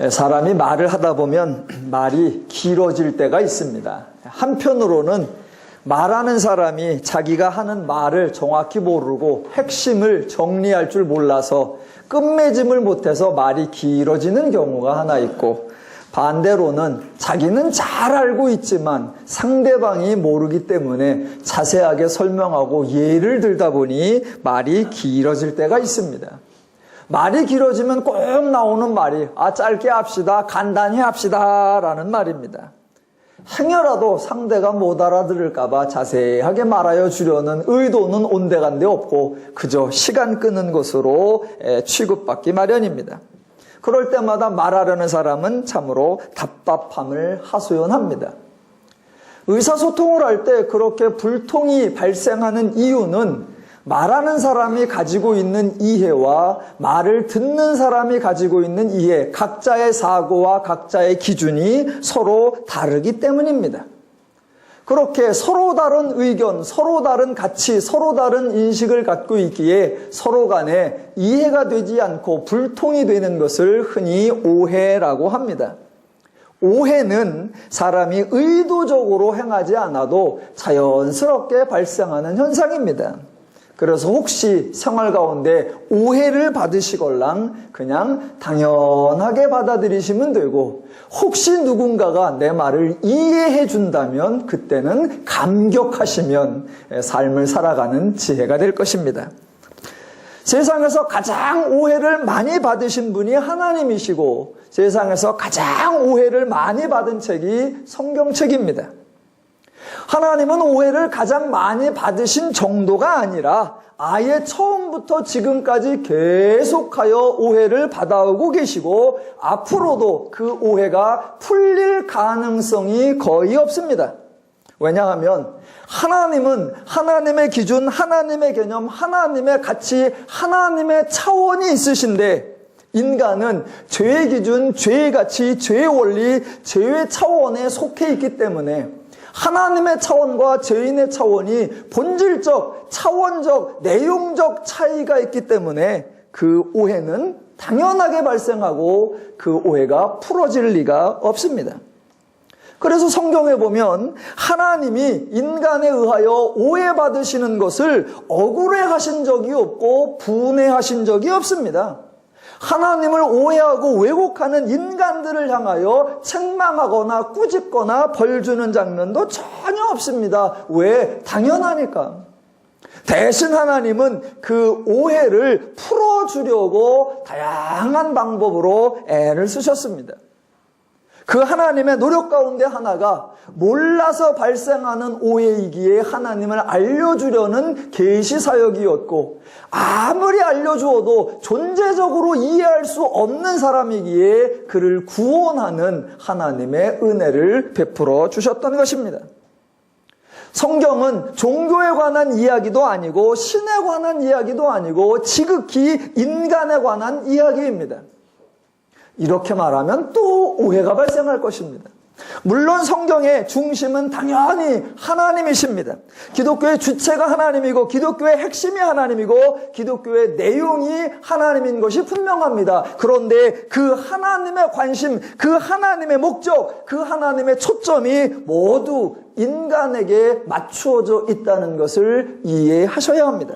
사람이 말을 하다 보면 말이 길어질 때가 있습니다. 한편으로는 말하는 사람이 자기가 하는 말을 정확히 모르고 핵심을 정리할 줄 몰라서 끝맺음을 못해서 말이 길어지는 경우가 하나 있고, 반대로는 자기는 잘 알고 있지만 상대방이 모르기 때문에 자세하게 설명하고 예를 들다 보니 말이 길어질 때가 있습니다. 말이 길어지면 꼭 나오는 말이 짧게 합시다, 간단히 합시다 라는 말입니다. 행여라도 상대가 못 알아들을까 봐 자세하게 말하여 주려는 의도는 온데간데 없고 그저 시간 끄는 것으로 취급받기 마련입니다. 그럴 때마다 말하려는 사람은 참으로 답답함을 하소연합니다. 의사소통을 할 때 그렇게 불통이 발생하는 이유는 말하는 사람이 가지고 있는 이해와 말을 듣는 사람이 가지고 있는 이해, 각자의 사고와 각자의 기준이 서로 다르기 때문입니다. 그렇게 서로 다른 의견, 서로 다른 가치, 서로 다른 인식을 갖고 있기에 서로 간에 이해가 되지 않고 불통이 되는 것을 흔히 오해라고 합니다. 오해는 사람이 의도적으로 행하지 않아도 자연스럽게 발생하는 현상입니다. 그래서 혹시 생활 가운데 오해를 받으시걸랑 그냥 당연하게 받아들이시면 되고, 혹시 누군가가 내 말을 이해해 준다면 그때는 감격하시면 삶을 살아가는 지혜가 될 것입니다. 세상에서 가장 오해를 많이 받으신 분이 하나님이시고, 세상에서 가장 오해를 많이 받은 책이 성경책입니다. 하나님은 오해를 가장 많이 받으신 정도가 아니라 아예 처음부터 지금까지 계속하여 오해를 받아오고 계시고 앞으로도 그 오해가 풀릴 가능성이 거의 없습니다. 왜냐하면 하나님은 하나님의 기준, 하나님의 개념, 하나님의 가치, 하나님의 차원이 있으신데 인간은 죄의 기준, 죄의 가치, 죄의 원리, 죄의 차원에 속해 있기 때문에 하나님의 차원과 죄인의 차원이 본질적, 차원적, 내용적 차이가 있기 때문에 그 오해는 당연하게 발생하고 그 오해가 풀어질 리가 없습니다. 그래서 성경에 보면 하나님이 인간에 의하여 오해받으시는 것을 억울해하신 적이 없고 분해하신 적이 없습니다. 하나님을 오해하고 왜곡하는 인간들을 향하여 책망하거나 꾸짖거나 벌 주는 장면도 전혀 없습니다. 왜? 당연하니까. 대신 하나님은 그 오해를 풀어주려고 다양한 방법으로 애를 쓰셨습니다. 그 하나님의 노력 가운데 하나가 몰라서 발생하는 오해이기에 하나님을 알려주려는 계시 사역이었고, 아무리 알려주어도 존재적으로 이해할 수 없는 사람이기에 그를 구원하는 하나님의 은혜를 베풀어 주셨던 것입니다. 성경은 종교에 관한 이야기도 아니고 신에 관한 이야기도 아니고 지극히 인간에 관한 이야기입니다. 이렇게 말하면 또 오해가 발생할 것입니다. 물론 성경의 중심은 당연히 하나님이십니다. 기독교의 주체가 하나님이고 기독교의 핵심이 하나님이고 기독교의 내용이 하나님인 것이 분명합니다. 그런데 그 하나님의 관심, 그 하나님의 목적, 그 하나님의 초점이 모두 인간에게 맞추어져 있다는 것을 이해하셔야 합니다.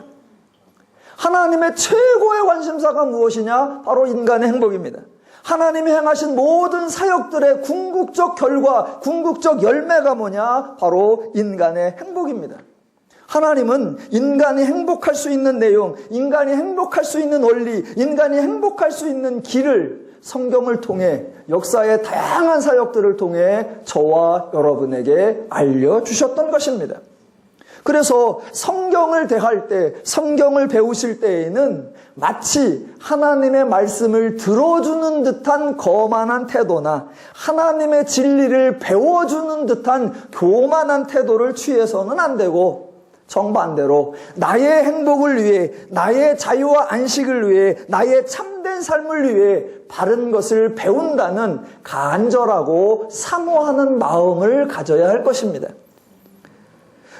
하나님의 최고의 관심사가 무엇이냐? 바로 인간의 행복입니다. 하나님이 행하신 모든 사역들의 궁극적 결과, 궁극적 열매가 뭐냐? 바로 인간의 행복입니다. 하나님은 인간이 행복할 수 있는 내용, 인간이 행복할 수 있는 원리, 인간이 행복할 수 있는 길을 성경을 통해 역사의 다양한 사역들을 통해 저와 여러분에게 알려주셨던 것입니다. 그래서 성경을 대할 때, 성경을 배우실 때에는 마치 하나님의 말씀을 들어주는 듯한 거만한 태도나 하나님의 진리를 배워주는 듯한 교만한 태도를 취해서는 안 되고, 정반대로 나의 행복을 위해, 나의 자유와 안식을 위해, 나의 참된 삶을 위해 바른 것을 배운다는 간절하고 사모하는 마음을 가져야 할 것입니다.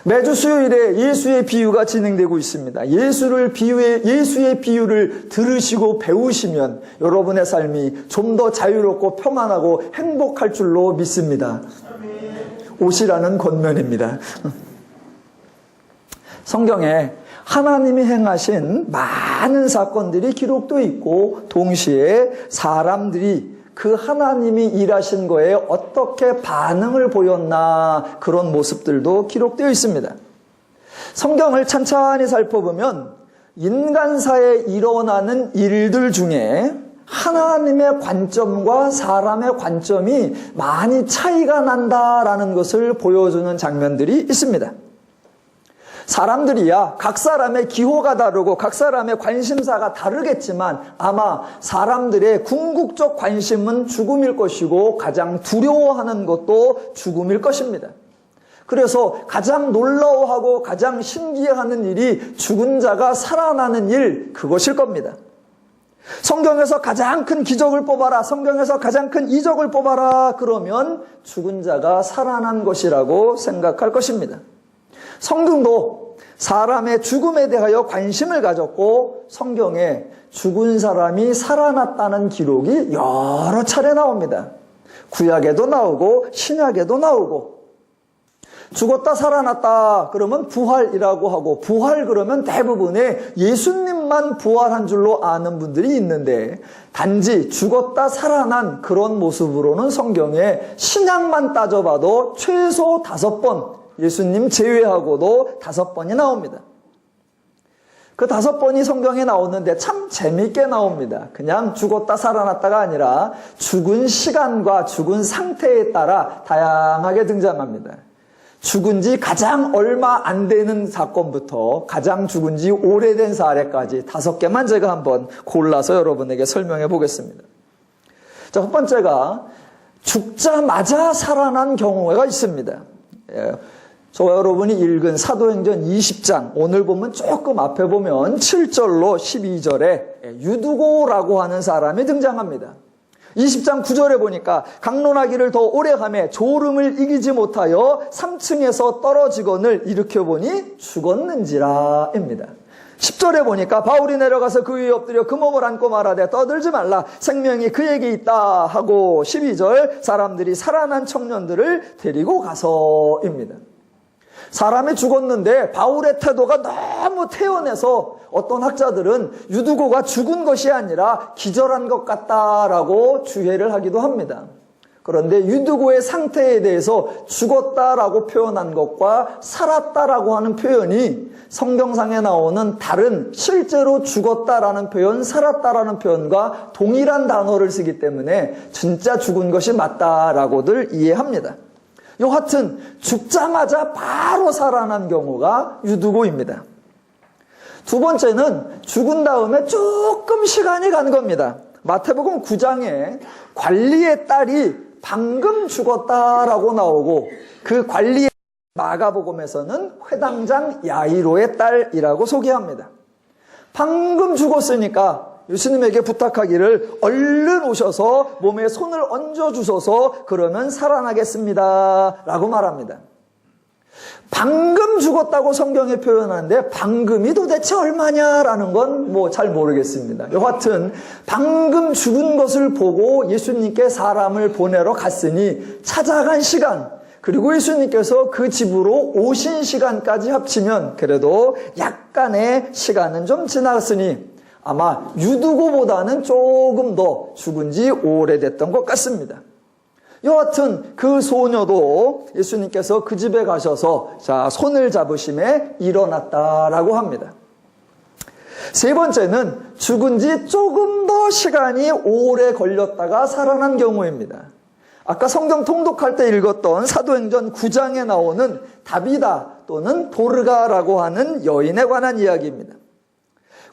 매주 수요일에 예수의 비유가 진행되고 있습니다. 예수의 비유를 들으시고 배우시면 여러분의 삶이 좀 더 자유롭고 평안하고 행복할 줄로 믿습니다. 오시라는 권면입니다. 성경에 하나님이 행하신 많은 사건들이 기록되어 있고 동시에 사람들이 그 하나님이 일하신 거에 어떻게 반응을 보였나 그런 모습들도 기록되어 있습니다. 성경을 찬찬히 살펴보면 인간사에 일어나는 일들 중에 하나님의 관점과 사람의 관점이 많이 차이가 난다라는 것을 보여주는 장면들이 있습니다. 사람들이야 각 사람의 기호가 다르고 각 사람의 관심사가 다르겠지만 아마 사람들의 궁극적 관심은 죽음일 것이고 가장 두려워하는 것도 죽음일 것입니다. 그래서 가장 놀라워하고 가장 신기해하는 일이 죽은 자가 살아나는 일, 그것일 겁니다. 성경에서 가장 큰 기적을 뽑아라, 성경에서 가장 큰 이적을 뽑아라 그러면 죽은 자가 살아난 것이라고 생각할 것입니다. 성경도 사람의 죽음에 대하여 관심을 가졌고 성경에 죽은 사람이 살아났다는 기록이 여러 차례 나옵니다. 구약에도 나오고 신약에도 나오고 죽었다 살아났다 그러면 부활이라고 하고 부활 그러면 대부분의 예수님만 부활한 줄로 아는 분들이 있는데 단지 죽었다 살아난 그런 모습으로는 성경에 신약만 따져봐도 최소 5번 예수님 제외하고도 5번이 나옵니다. 그 5번이 성경에 나오는데 참 재미있게 나옵니다. 그냥 죽었다 살아났다가 아니라 죽은 시간과 죽은 상태에 따라 다양하게 등장합니다. 죽은 지 가장 얼마 안 되는 사건부터 가장 죽은 지 오래된 사례까지 5개만 제가 한번 골라서 여러분에게 설명해 보겠습니다. 자, 첫 번째가 죽자마자 살아난 경우가 있습니다. 저와 여러분이 읽은 사도행전 20장 오늘 보면 조금 앞에 보면 7절로 12절에 유두고라고 하는 사람이 등장합니다. 20장 9절에 보니까 강론하기를 더 오래하며 졸음을 이기지 못하여 3층에서 떨어지거늘 일으켜보니 죽었는지라입니다. 10절에 보니까 바울이 내려가서 그 위에 엎드려 그 몸을 안고 말하되 떠들지 말라 생명이 그에게 있다 하고 12절 사람들이 살아난 청년들을 데리고 가서입니다. 사람이 죽었는데 바울의 태도가 너무 태연해서 어떤 학자들은 유두고가 죽은 것이 아니라 기절한 것 같다라고 주해를 하기도 합니다. 그런데 유두고의 상태에 대해서 죽었다라고 표현한 것과 살았다라고 하는 표현이 성경상에 나오는 다른 실제로 죽었다라는 표현, 살았다라는 표현과 동일한 단어를 쓰기 때문에 진짜 죽은 것이 맞다라고들 이해합니다. 여하튼 죽자마자 바로 살아난 경우가 유두고입니다. 두 번째는 죽은 다음에 조금 시간이 간 겁니다. 마태복음 9장에 관리의 딸이 방금 죽었다라고 나오고 그 관리의 마가복음에서는 회당장 야이로의 딸이라고 소개합니다. 방금 죽었으니까 예수님에게 부탁하기를 얼른 오셔서 몸에 손을 얹어주소서 그러면 살아나겠습니다 라고 말합니다. 방금 죽었다고 성경에 표현하는데 방금이 도대체 얼마냐라는 건 뭐 잘 모르겠습니다. 여하튼 방금 죽은 것을 보고 예수님께 사람을 보내러 갔으니 찾아간 시간 그리고 예수님께서 그 집으로 오신 시간까지 합치면 그래도 약간의 시간은 좀 지났으니 아마 유두고보다는 조금 더 죽은 지 오래됐던 것 같습니다. 여하튼 그 소녀도 예수님께서 그 집에 가셔서 자 손을 잡으심에 일어났다라고 합니다. 세 번째는 죽은 지 조금 더 시간이 오래 걸렸다가 살아난 경우입니다. 아까 성경 통독할 때 읽었던 사도행전 9장에 나오는 다비다 또는 도르가라고 하는 여인에 관한 이야기입니다.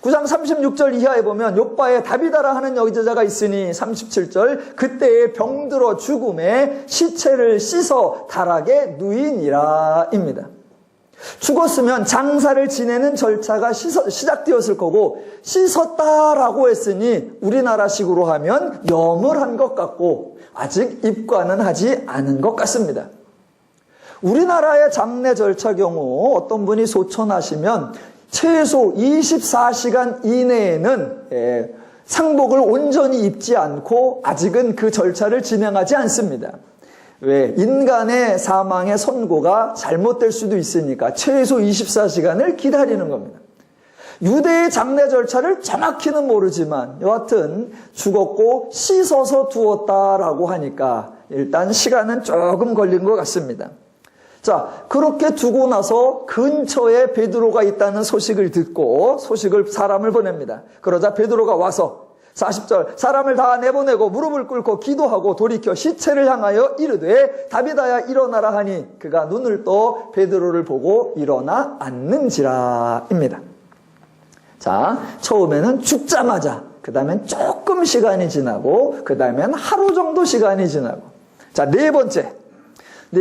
9장 36절 이하에 보면 욥바에 다비다라 하는 여자가 있으니 37절 그때에 병들어 죽음에 시체를 씻어 다락에 누이니라입니다. 죽었으면 장사를 지내는 절차가 시작되었을 거고 씻었다라고 했으니 우리나라식으로 하면 염을 한 것 같고 아직 입관은 하지 않은 것 같습니다. 우리나라의 장례 절차 경우 어떤 분이 소천하시면 최소 24시간 이내에는 상복을 온전히 입지 않고 아직은 그 절차를 진행하지 않습니다. 왜? 인간의 사망의 선고가 잘못될 수도 있으니까 최소 24시간을 기다리는 겁니다. 유대의 장례 절차를 정확히는 모르지만 여하튼 죽었고 씻어서 두었다라고 하니까 일단 시간은 조금 걸린 것 같습니다. 자, 그렇게 두고 나서 근처에 베드로가 있다는 소식을 듣고 사람을 보냅니다. 그러자 베드로가 와서 40절 사람을 다 내보내고 무릎을 꿇고 기도하고 돌이켜 시체를 향하여 이르되 다비다야 일어나라 하니 그가 눈을 떠 베드로를 보고 일어나 앉는지라입니다. 자, 처음에는 죽자마자, 그 다음엔 조금 시간이 지나고, 그 다음엔 하루 정도 시간이 지나고. 자, 네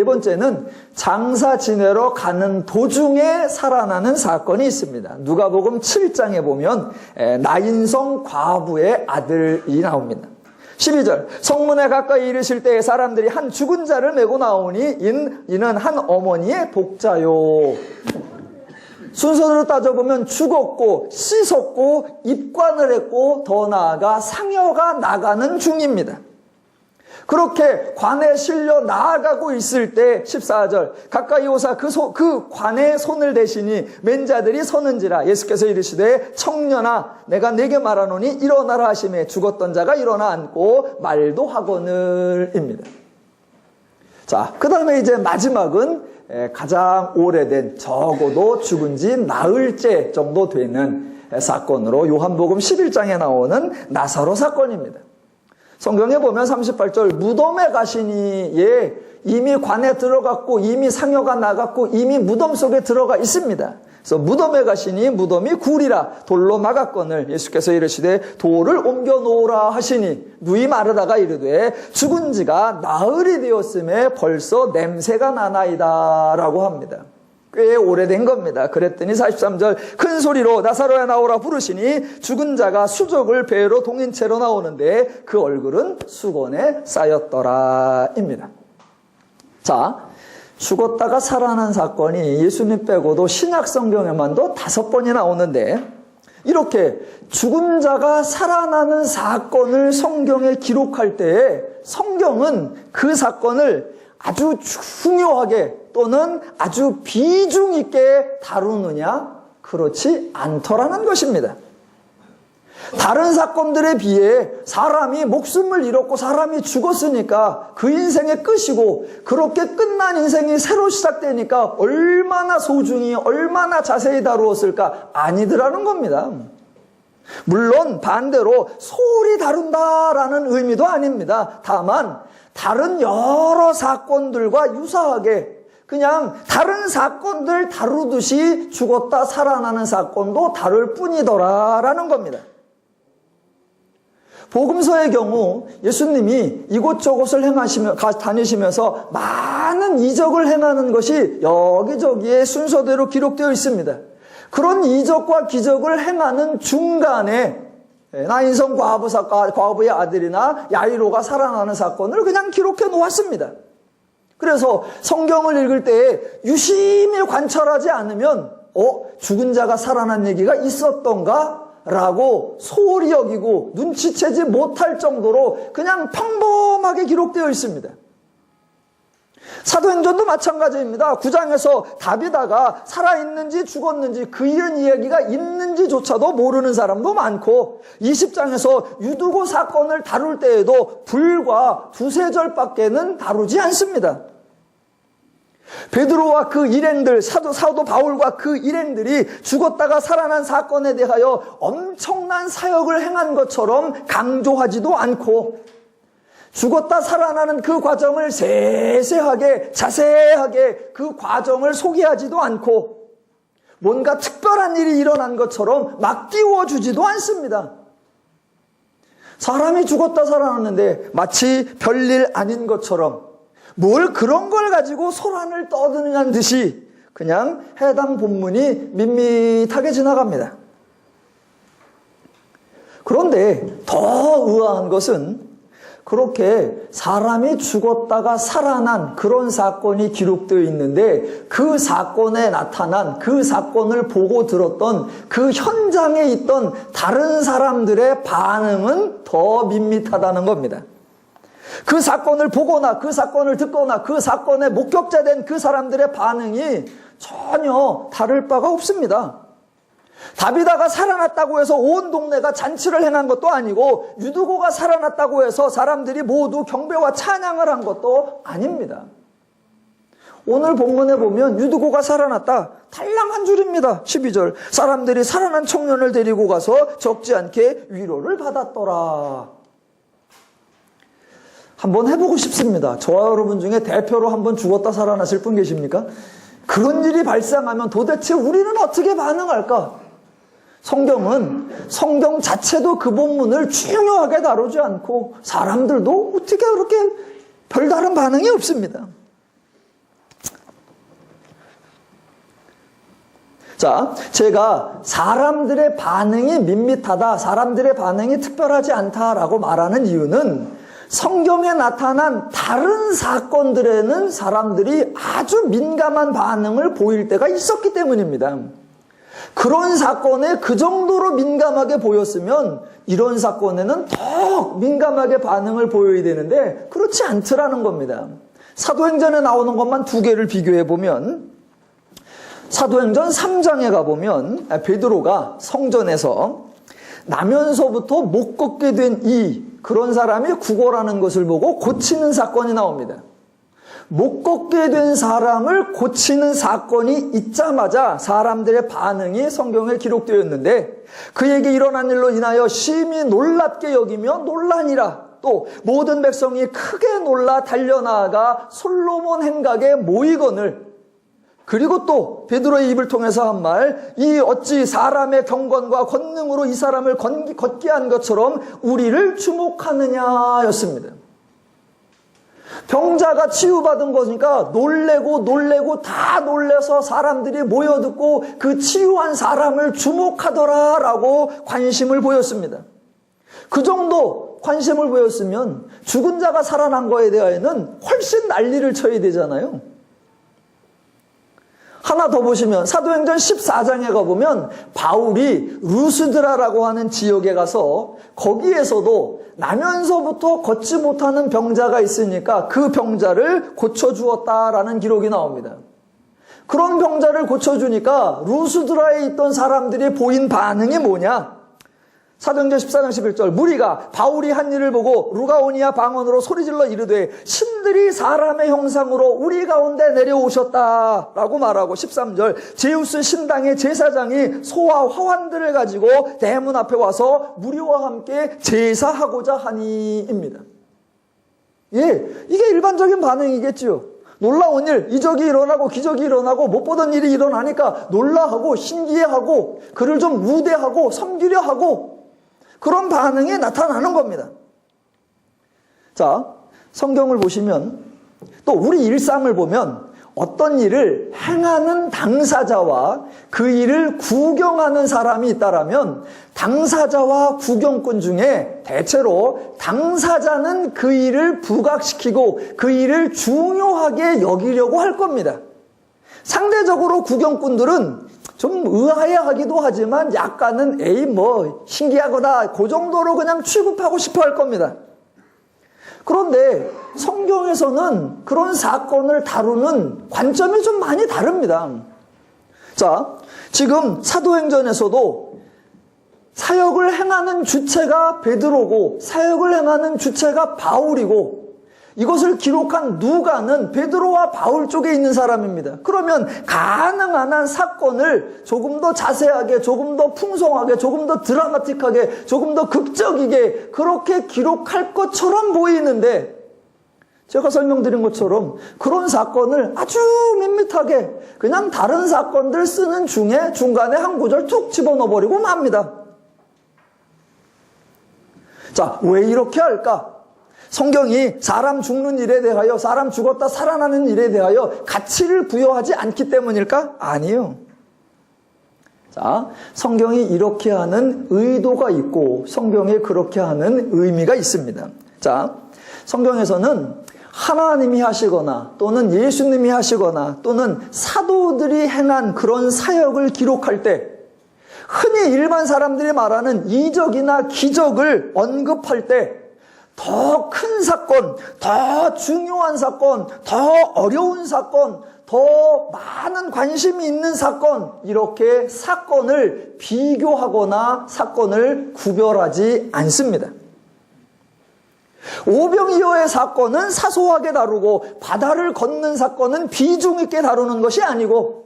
번째는 장사 지내러 가는 도중에 살아나는 사건이 있습니다. 누가복음 7장에 보면 나인성 과부의 아들이 나옵니다. 12절 성문에 가까이 이르실 때에 사람들이 한 죽은 자를 메고 나오니 이는 한 어머니의 복자요. 순서대로 따져보면 죽었고 씻었고 입관을 했고 더 나아가 상여가 나가는 중입니다. 그렇게 관에 실려 나아가고 있을 때 14절 가까이 오사 그 관에 손을 대시니 맨 자들이 서는지라 예수께서 이르시되 청년아 내가 네게 말하노니 일어나라 하시매 죽었던 자가 일어나 앉고 말도 하거늘입니다. 자, 그 다음에 이제 마지막은 가장 오래된 적어도 죽은 지 나흘째 정도 되는 사건으로 요한복음 11장에 나오는 나사로 사건입니다. 성경에 보면 38절 무덤에 가시니 이미 관에 들어갔고 이미 상여가 나갔고 이미 무덤 속에 들어가 있습니다. 그래서 무덤에 가시니 무덤이 굴이라 돌로 막았거늘 예수께서 이르시되 돌을 옮겨 놓으라 하시니 누이 마르다가 이르되 죽은 지가 나흘이 되었음에 벌써 냄새가 나나이다 라고 합니다. 꽤 오래된 겁니다. 그랬더니 43절 큰 소리로 나사로야 나오라 부르시니 죽은 자가 수족을 배로 동인 채로 나오는데 그 얼굴은 수건에 쌓였더라입니다. 자, 죽었다가 살아난 사건이 예수님 빼고도 신약 성경에만도 5번이 나오는데 이렇게 죽은 자가 살아나는 사건을 성경에 기록할 때에 성경은 그 사건을 아주 중요하게 또는 아주 비중 있게 다루느냐? 그렇지 않더라는 것입니다. 다른 사건들에 비해 사람이 목숨을 잃었고 사람이 죽었으니까 그 인생의 끝이고 그렇게 끝난 인생이 새로 시작되니까 얼마나 소중히 얼마나 자세히 다루었을까? 아니더라는 겁니다. 물론 반대로 소홀히 다룬다라는 의미도 아닙니다. 다만 다른 여러 사건들과 유사하게 그냥 다른 사건들 다루듯이 죽었다 살아나는 사건도 다룰 뿐이더라라는 겁니다. 복음서의 경우 예수님이 이곳저곳을 다니시면서 많은 이적을 행하는 것이 여기저기에 순서대로 기록되어 있습니다. 그런 이적과 기적을 행하는 중간에 나인성 과부의 아들이나 야이로가 살아나는 사건을 그냥 기록해 놓았습니다. 그래서 성경을 읽을 때 유심히 관찰하지 않으면 죽은 자가 살아난 얘기가 있었던가? 라고 소홀히 여기고 눈치채지 못할 정도로 그냥 평범하게 기록되어 있습니다. 사도행전도 마찬가지입니다. 9장에서 다비다가 살아있는지 죽었는지 그 이야기가 있는지조차도 모르는 사람도 많고 20장에서 유두고 사건을 다룰 때에도 불과 2-3절밖에는 다루지 않습니다. 베드로와 그 일행들, 사도 바울과 그 일행들이 죽었다가 살아난 사건에 대하여 엄청난 사역을 행한 것처럼 강조하지도 않고 죽었다 살아나는 그 과정을 세세하게 자세하게 그 과정을 소개하지도 않고 뭔가 특별한 일이 일어난 것처럼 막 띄워주지도 않습니다. 사람이 죽었다 살아났는데 마치 별일 아닌 것처럼 뭘 그런 걸 가지고 소란을 떠드는 듯이 그냥 해당 본문이 밋밋하게 지나갑니다. 그런데 더 의아한 것은 그렇게 사람이 죽었다가 살아난 그런 사건이 기록되어 있는데 그 사건에 나타난 그 사건을 보고 들었던 그 현장에 있던 다른 사람들의 반응은 더 밋밋하다는 겁니다. 그 사건을 보거나 그 사건을 듣거나 그 사건의 목격자 된 그 사람들의 반응이 전혀 다를 바가 없습니다. 다비다가 살아났다고 해서 온 동네가 잔치를 행한 것도 아니고 유두고가 살아났다고 해서 사람들이 모두 경배와 찬양을 한 것도 아닙니다. 오늘 본문에 보면 유두고가 살아났다. 달랑 한 줄입니다. 12절. 사람들이 살아난 청년을 데리고 가서 적지 않게 위로를 받았더라. 한번 해보고 싶습니다. 저와 여러분 중에 대표로 한번 죽었다 살아나실 분 계십니까? 그런 일이 발생하면 도대체 우리는 어떻게 반응할까? 성경 자체도 그 본문을 중요하게 다루지 않고 사람들도 어떻게 그렇게 별다른 반응이 없습니다. 자, 제가 사람들의 반응이 밋밋하다, 사람들의 반응이 특별하지 않다라고 말하는 이유는 성경에 나타난 다른 사건들에는 사람들이 아주 민감한 반응을 보일 때가 있었기 때문입니다. 그런 사건에 그 정도로 민감하게 보였으면 이런 사건에는 더 민감하게 반응을 보여야 되는데 그렇지 않더라는 겁니다. 사도행전에 나오는 것만 두 개를 비교해 보면 사도행전 3장에 가보면 베드로가 성전에서 나면서부터 못 걷게 된 그런 사람이 구걸하는 것을 보고 고치는 사건이 나옵니다. 못 걷게 된 사람을 고치는 사건이 있자마자 사람들의 반응이 성경에 기록되어 있는데 그에게 일어난 일로 인하여 심히 놀랍게 여기며 논란이라 또 모든 백성이 크게 놀라 달려나가 솔로몬 행각에 모이거늘 그리고 또 베드로의 입을 통해서 한 말, 이 어찌 사람의 경건과 권능으로 이 사람을 걷게 한 것처럼 우리를 주목하느냐였습니다. 병자가 치유받은 거니까 놀래고 다 놀래서 사람들이 모여듣고 그 치유한 사람을 주목하더라라고 관심을 보였습니다. 그 정도 관심을 보였으면 죽은 자가 살아난 거에 대하여는 훨씬 난리를 쳐야 되잖아요. 하나 더 보시면 사도행전 14장에 가보면 바울이 루스드라라고 하는 지역에 가서 거기에서도 나면서부터 걷지 못하는 병자가 있으니까 그 병자를 고쳐주었다라는 기록이 나옵니다. 그런 병자를 고쳐주니까 루스드라에 있던 사람들이 보인 반응이 뭐냐? 사도행전 14장 11절 무리가 바울이 한 일을 보고 루가오니아 방언으로 소리질러 이르되 신들이 사람의 형상으로 우리 가운데 내려오셨다라고 말하고 13절 제우스 신당의 제사장이 소와 화환들을 가지고 대문 앞에 와서 무리와 함께 제사하고자 하니입니다. 예, 이게 일반적인 반응이겠지요. 놀라운 일, 이적이 일어나고 기적이 일어나고 못 보던 일이 일어나니까 놀라하고 신기해하고 그를 좀 우대하고 섬기려 하고 그런 반응이 나타나는 겁니다. 자, 성경을 보시면 또 우리 일상을 보면 어떤 일을 행하는 당사자와 그 일을 구경하는 사람이 있다라면 당사자와 구경꾼 중에 대체로 당사자는 그 일을 부각시키고 그 일을 중요하게 여기려고 할 겁니다. 상대적으로 구경꾼들은 좀 의아해하기도 하지만 약간은 신기하거나 그 정도로 그냥 취급하고 싶어 할 겁니다. 그런데 성경에서는 그런 사건을 다루는 관점이 좀 많이 다릅니다. 자, 지금 사도행전에서도 사역을 행하는 주체가 베드로고 사역을 행하는 주체가 바울이고 이것을 기록한 누가는 베드로와 바울 쪽에 있는 사람입니다. 그러면 가능한 한 사건을 조금 더 자세하게, 조금 더 풍성하게, 조금 더 드라마틱하게, 조금 더 극적이게 그렇게 기록할 것처럼 보이는데 제가 설명드린 것처럼 그런 사건을 아주 밋밋하게 그냥 다른 사건들 쓰는 중에 중간에 한 구절 툭 집어넣어버리고 맙니다. 자, 왜 이렇게 할까? 성경이 사람 죽는 일에 대하여 사람 죽었다 살아나는 일에 대하여 가치를 부여하지 않기 때문일까? 아니요. 자, 성경이 이렇게 하는 의도가 있고 성경에 그렇게 하는 의미가 있습니다. 자, 성경에서는 하나님이 하시거나 또는 예수님이 하시거나 또는 사도들이 행한 그런 사역을 기록할 때 흔히 일반 사람들이 말하는 이적이나 기적을 언급할 때 더 큰 사건, 더 중요한 사건, 더 어려운 사건, 더 많은 관심이 있는 사건, 이렇게 사건을 비교하거나 사건을 구별하지 않습니다. 오병이어의 사건은 사소하게 다루고 바다를 걷는 사건은 비중 있게 다루는 것이 아니고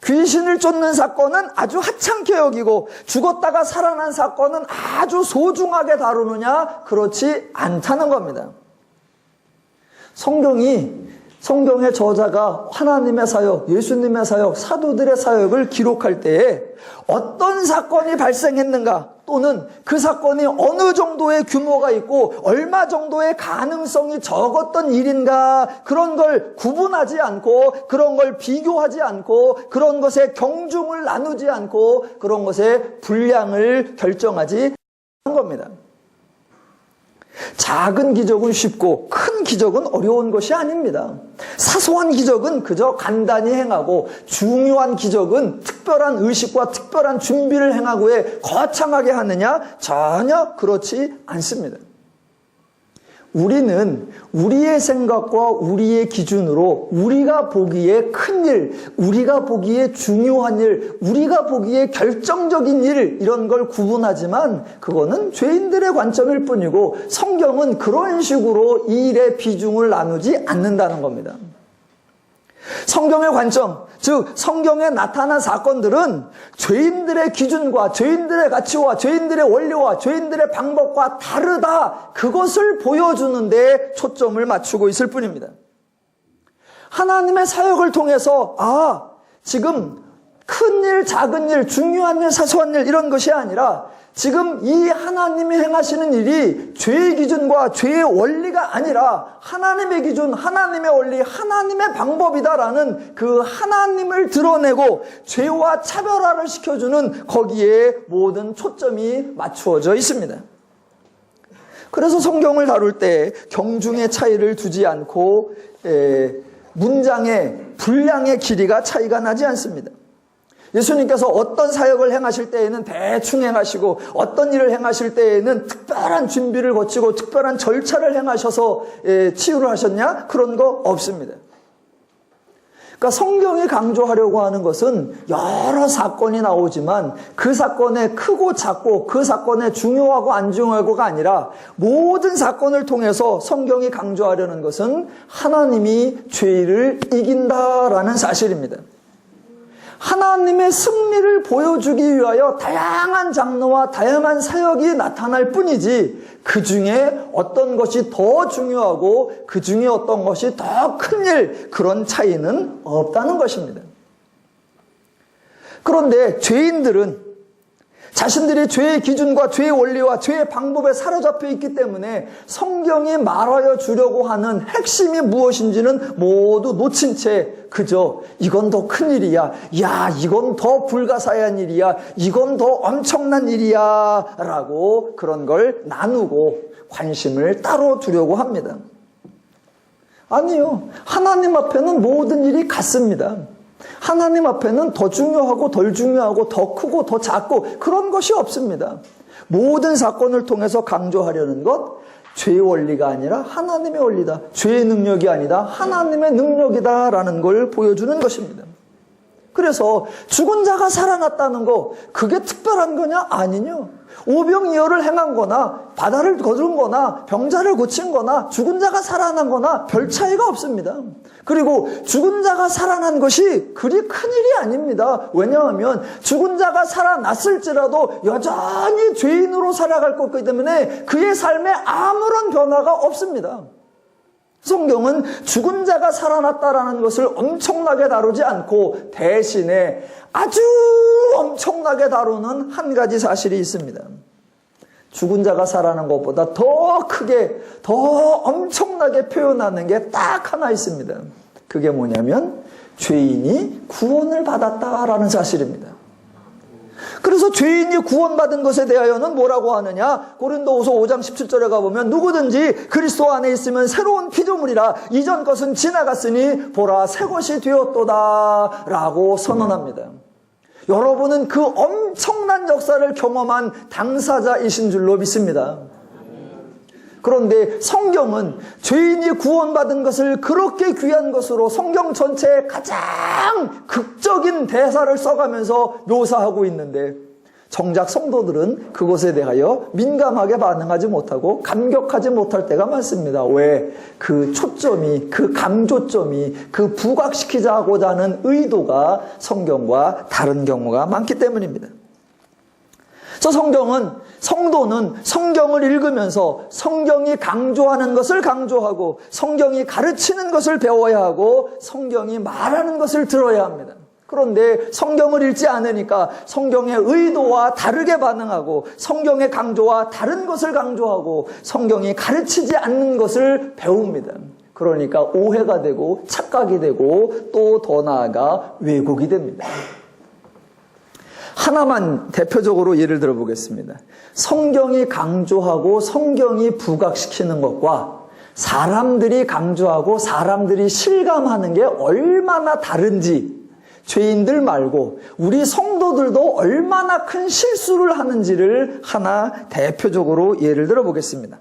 귀신을 쫓는 사건은 아주 하찮게 여기고 죽었다가 살아난 사건은 아주 소중하게 다루느냐? 그렇지 않다는 겁니다. 성경의 저자가 하나님의 사역, 예수님의 사역, 사도들의 사역을 기록할 때에 어떤 사건이 발생했는가 또는 그 사건이 어느 정도의 규모가 있고 얼마 정도의 가능성이 적었던 일인가 그런 걸 구분하지 않고 그런 걸 비교하지 않고 그런 것에 경중을 나누지 않고 그런 것의 분량을 결정하지 않는 겁니다. 작은 기적은 쉽고 큰 기적은 어려운 것이 아닙니다. 사소한 기적은 그저 간단히 행하고 중요한 기적은 특별한 의식과 특별한 준비를 행하고에 거창하게 하느냐? 전혀 그렇지 않습니다. 우리는 우리의 생각과 우리의 기준으로 우리가 보기에 큰 일, 우리가 보기에 중요한 일, 우리가 보기에 결정적인 일 이런 걸 구분하지만 그거는 죄인들의 관점일 뿐이고 성경은 그런 식으로 이 일의 비중을 나누지 않는다는 겁니다. 성경의 관점, 즉 성경에 나타난 사건들은 죄인들의 기준과 죄인들의 가치와 죄인들의 원리와 죄인들의 방법과 다르다. 그것을 보여주는 데 초점을 맞추고 있을 뿐입니다. 하나님의 사역을 통해서 지금 큰 일, 작은 일, 중요한 일, 사소한 일 이런 것이 아니라 지금 이 하나님이 행하시는 일이 죄의 기준과 죄의 원리가 아니라 하나님의 기준, 하나님의 원리, 하나님의 방법이다라는 그 하나님을 드러내고 죄와 차별화를 시켜주는 거기에 모든 초점이 맞추어져 있습니다. 그래서 성경을 다룰 때 경중의 차이를 두지 않고 문장의 분량의 길이가 차이가 나지 않습니다. 예수님께서 어떤 사역을 행하실 때에는 대충 행하시고 어떤 일을 행하실 때에는 특별한 준비를 거치고 특별한 절차를 행하셔서 치유를 하셨냐? 그런 거 없습니다. 그러니까 성경이 강조하려고 하는 것은 여러 사건이 나오지만 그 사건의 크고 작고 그 사건의 중요하고 안 중요하고가 아니라 모든 사건을 통해서 성경이 강조하려는 것은 하나님이 죄를 이긴다라는 사실입니다. 하나님의 승리를 보여주기 위하여 다양한 장르와 다양한 사역이 나타날 뿐이지 그 중에 어떤 것이 더 중요하고 그 중에 어떤 것이 더 큰 일 그런 차이는 없다는 것입니다. 그런데 죄인들은 자신들이 죄의 기준과 죄의 원리와 죄의 방법에 사로잡혀 있기 때문에 성경이 말하여 주려고 하는 핵심이 무엇인지는 모두 놓친 채 그저 이건 더 큰일이야, 야 이건 더 불가사의한 일이야, 이건 더 엄청난 일이야 라고 그런 걸 나누고 관심을 따로 두려고 합니다. 아니요, 하나님 앞에는 모든 일이 같습니다. 하나님 앞에는 더 중요하고 덜 중요하고 더 크고 더 작고 그런 것이 없습니다. 모든 사건을 통해서 강조하려는 것, 죄의 원리가 아니라 하나님의 원리다. 죄의 능력이 아니다. 하나님의 능력이다라는 걸 보여주는 것입니다. 그래서 죽은 자가 살아났다는 거 그게 특별한 거냐? 아니뇨. 오병이어를 행한 거나 바다를 거둔 거나 병자를 고친 거나 죽은 자가 살아난 거나 별 차이가 없습니다. 그리고 죽은 자가 살아난 것이 그리 큰일이 아닙니다. 왜냐하면 죽은 자가 살아났을지라도 여전히 죄인으로 살아갈 거기 때문에 그의 삶에 아무런 변화가 없습니다. 성경은 죽은 자가 살아났다라는 것을 엄청나게 다루지 않고 대신에 아주 엄청나게 다루는 한 가지 사실이 있습니다. 죽은 자가 살아난 것보다 더 크게, 더 엄청나게 표현하는 게 딱 하나 있습니다. 그게 뭐냐면 죄인이 구원을 받았다라는 사실입니다. 그래서 죄인이 구원받은 것에 대하여는 뭐라고 하느냐? 고린도후서 5장 17절에 가보면 누구든지 그리스도 안에 있으면 새로운 피조물이라 이전 것은 지나갔으니 보라 새 것이 되었도다 라고 선언합니다. 여러분은 그 엄청난 역사를 경험한 당사자이신 줄로 믿습니다. 그런데 성경은 죄인이 구원받은 것을 그렇게 귀한 것으로 성경 전체에 가장 극적인 대사를 써가면서 묘사하고 있는데 정작 성도들은 그것에 대하여 민감하게 반응하지 못하고 감격하지 못할 때가 많습니다. 왜? 그 초점이, 그 강조점이, 그 부각시키자 하고자 하는 의도가 성경과 다른 경우가 많기 때문입니다. 성도는 성경을 읽으면서 성경이 강조하는 것을 강조하고 성경이 가르치는 것을 배워야 하고 성경이 말하는 것을 들어야 합니다. 그런데 성경을 읽지 않으니까 성경의 의도와 다르게 반응하고 성경의 강조와 다른 것을 강조하고 성경이 가르치지 않는 것을 배웁니다. 그러니까 오해가 되고 착각이 되고 또 더 나아가 왜곡이 됩니다. 하나만 대표적으로 예를 들어보겠습니다. 성경이 강조하고 성경이 부각시키는 것과 사람들이 강조하고 사람들이 실감하는 게 얼마나 다른지 죄인들 말고 우리 성도들도 얼마나 큰 실수를 하는지를 하나 대표적으로 예를 들어보겠습니다.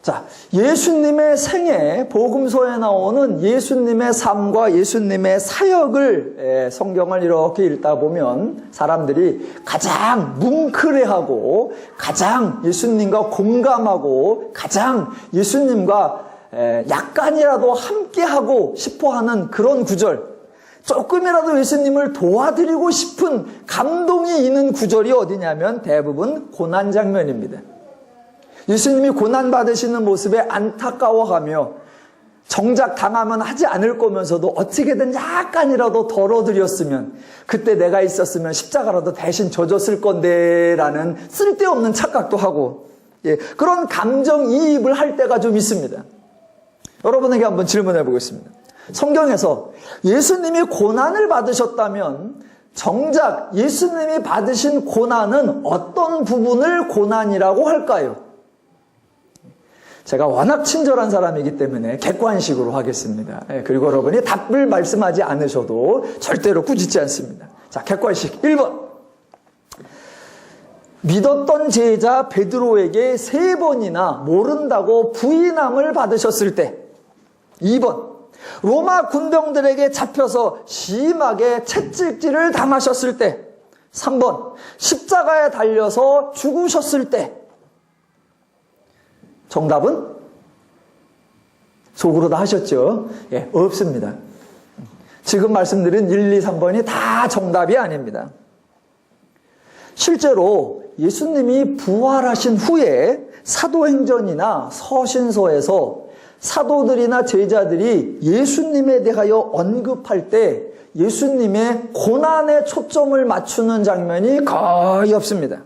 자, 예수님의 생애, 복음서에 나오는 예수님의 삶과 예수님의 사역을 성경을 이렇게 읽다 보면 사람들이 가장 뭉클해하고 가장 예수님과 공감하고 가장 예수님과 약간이라도 함께하고 싶어하는 그런 구절, 조금이라도 예수님을 도와드리고 싶은 감동이 있는 구절이 어디냐면 대부분 고난 장면입니다. 예수님이 고난받으시는 모습에 안타까워하며 정작 당하면 하지 않을 거면서도 어떻게든 약간이라도 덜어드렸으면 그때 내가 있었으면 십자가라도 대신 져줬을 건데 라는 쓸데없는 착각도 하고 그런 감정이입을 할 때가 좀 있습니다. 여러분에게 한번 질문해 보겠습니다. 성경에서 예수님이 고난을 받으셨다면 정작 예수님이 받으신 고난은 어떤 부분을 고난이라고 할까요? 제가 워낙 친절한 사람이기 때문에 객관식으로 하겠습니다. 그리고 여러분이 답을 말씀하지 않으셔도 절대로 꾸짖지 않습니다. 자, 객관식 1번. 믿었던 제자 베드로에게 3번이나 모른다고 부인함을 받으셨을 때. 2번. 로마 군병들에게 잡혀서 심하게 채찍질을 당하셨을 때. 3번. 십자가에 달려서 죽으셨을 때. 정답은? 속으로 다 하셨죠? 없습니다. 지금 말씀드린 1, 2, 3번이 다 정답이 아닙니다. 실제로 예수님이 부활하신 후에 사도행전이나 서신서에서 사도들이나 제자들이 예수님에 대하여 언급할 때 예수님의 고난에 초점을 맞추는 장면이 거의 없습니다.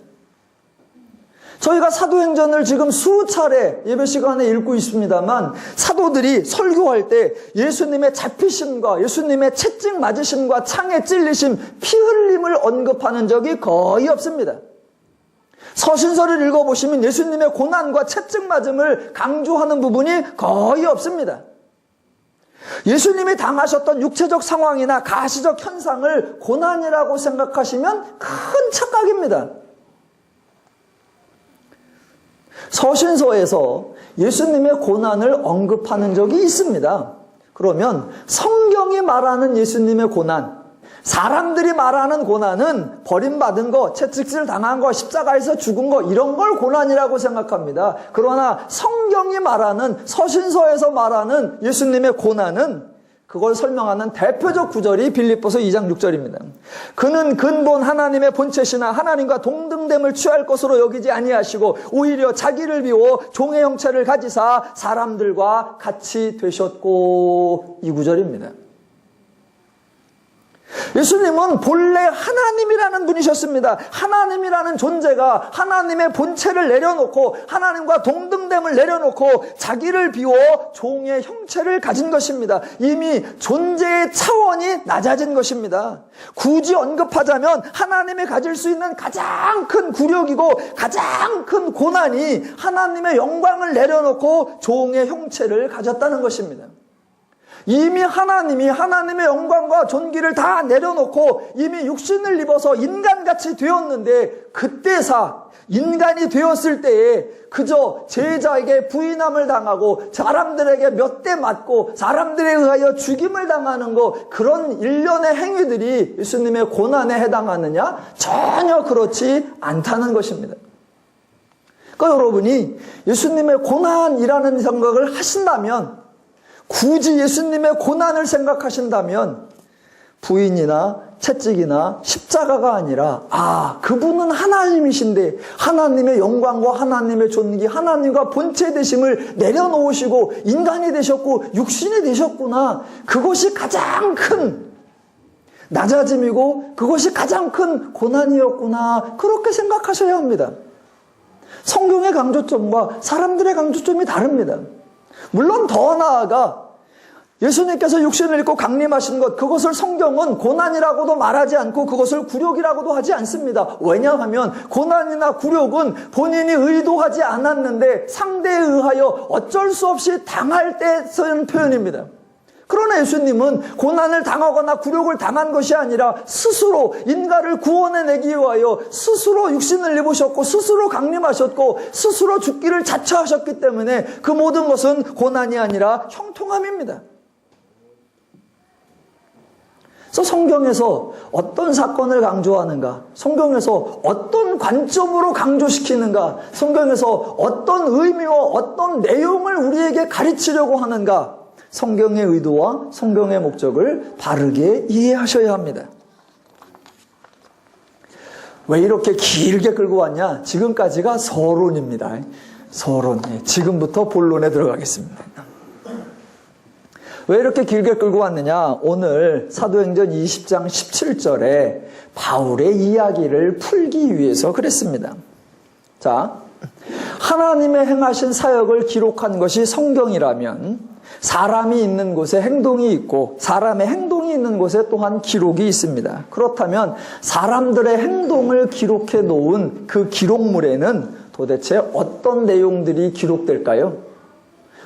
저희가 사도행전을 지금 수차례 예배 시간에 읽고 있습니다만 사도들이 설교할 때 예수님의 잡히심과 예수님의 채찍 맞으심과 창에 찔리심, 피 흘림을 언급하는 적이 거의 없습니다. 서신서를 읽어보시면 예수님의 고난과 채찍 맞음을 강조하는 부분이 거의 없습니다. 예수님이 당하셨던 육체적 상황이나 가시적 현상을 고난이라고 생각하시면 큰 착각입니다. 서신서에서 예수님의 고난을 언급하는 적이 있습니다. 그러면 성경이 말하는 예수님의 고난, 사람들이 말하는 고난은 버림받은 거, 채찍질 당한 거, 십자가에서 죽은 거 이런 걸 고난이라고 생각합니다. 그러나 성경이 말하는, 서신서에서 말하는 예수님의 고난은 그걸 설명하는 대표적 구절이 빌립보서 2장 6절입니다. 그는 근본 하나님의 본체시나 하나님과 동등됨을 취할 것으로 여기지 아니하시고 오히려 자기를 비워 종의 형체를 가지사 사람들과 같이 되셨고, 이 구절입니다. 예수님은 본래 하나님이라는 분이셨습니다. 하나님이라는 존재가 하나님의 본체를 내려놓고 하나님과 동등됨을 내려놓고 자기를 비워 종의 형체를 가진 것입니다. 이미 존재의 차원이 낮아진 것입니다. 굳이 언급하자면 하나님이 가질 수 있는 가장 큰 굴욕이고 가장 큰 고난이 하나님의 영광을 내려놓고 종의 형체를 가졌다는 것입니다. 이미 하나님이 하나님의 영광과 존귀를 다 내려놓고 이미 육신을 입어서 인간같이 되었는데 그때사 인간이 되었을 때에 그저 제자에게 부인함을 당하고 사람들에게 몇 대 맞고 사람들에 의하여 죽임을 당하는 것, 그런 일련의 행위들이 예수님의 고난에 해당하느냐? 전혀 그렇지 않다는 것입니다. 그러니까 여러분이 예수님의 고난이라는 생각을 하신다면, 굳이 예수님의 고난을 생각하신다면 부인이나 채찍이나 십자가가 아니라 그분은 하나님이신데 하나님의 영광과 하나님의 존귀, 하나님과 본체 되심을 내려놓으시고 인간이 되셨고 육신이 되셨구나. 그것이 가장 큰 낮아짐이고 그것이 가장 큰 고난이었구나. 그렇게 생각하셔야 합니다. 성경의 강조점과 사람들의 강조점이 다릅니다. 물론 더 나아가 예수님께서 육신을 입고 강림하신 것, 그것을 성경은 고난이라고도 말하지 않고 그것을 굴욕이라고도 하지 않습니다. 왜냐하면 고난이나 굴욕은 본인이 의도하지 않았는데 상대에 의하여 어쩔 수 없이 당할 때 쓰는 표현입니다. 그러나 예수님은 고난을 당하거나 굴욕을 당한 것이 아니라 스스로 인간을 구원해내기 위하여 스스로 육신을 입으셨고 스스로 강림하셨고 스스로 죽기를 자처하셨기 때문에 그 모든 것은 고난이 아니라 형통함입니다. 그래서 성경에서 어떤 사건을 강조하는가, 성경에서 어떤 관점으로 강조시키는가, 성경에서 어떤 의미와 어떤 내용을 우리에게 가르치려고 하는가, 성경의 의도와 성경의 목적을 바르게 이해하셔야 합니다. 왜 이렇게 길게 끌고 왔냐? 지금까지가 서론입니다. 서론. 지금부터 본론에 들어가겠습니다. 왜 이렇게 길게 끌고 왔느냐? 오늘 사도행전 20장 17절에 바울의 이야기를 풀기 위해서 그랬습니다. 자, 하나님의 행하신 사역을 기록한 것이 성경이라면 사람이 있는 곳에 행동이 있고 사람의 행동이 있는 곳에 또한 기록이 있습니다. 그렇다면 사람들의 행동을 기록해 놓은 그 기록물에는 도대체 어떤 내용들이 기록될까요?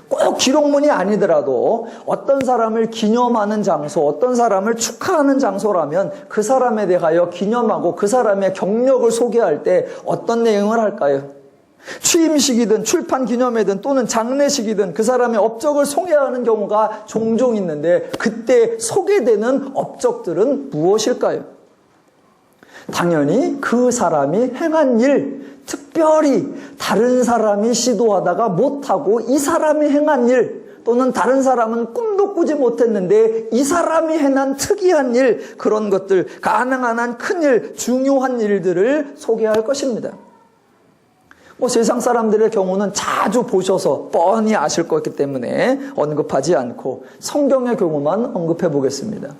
꼭 기록문이 아니더라도 어떤 사람을 기념하는 장소, 어떤 사람을 축하하는 장소라면 그 사람에 대하여 기념하고 그 사람의 경력을 소개할 때 어떤 내용을 할까요? 취임식이든 출판 기념회든 또는 장례식이든 그 사람의 업적을 소개하는 경우가 종종 있는데 그때 소개되는 업적들은 무엇일까요? 당연히 그 사람이 행한 일, 특별히 다른 사람이 시도하다가 못하고 이 사람이 행한 일, 또는 다른 사람은 꿈도 꾸지 못했는데 이 사람이 해난 특이한 일, 그런 것들, 가능한 한 큰 일, 중요한 일들을 소개할 것입니다. 세상 사람들의 경우는 자주 보셔서 뻔히 아실 거기 때문에 언급하지 않고 성경의 경우만 언급해 보겠습니다.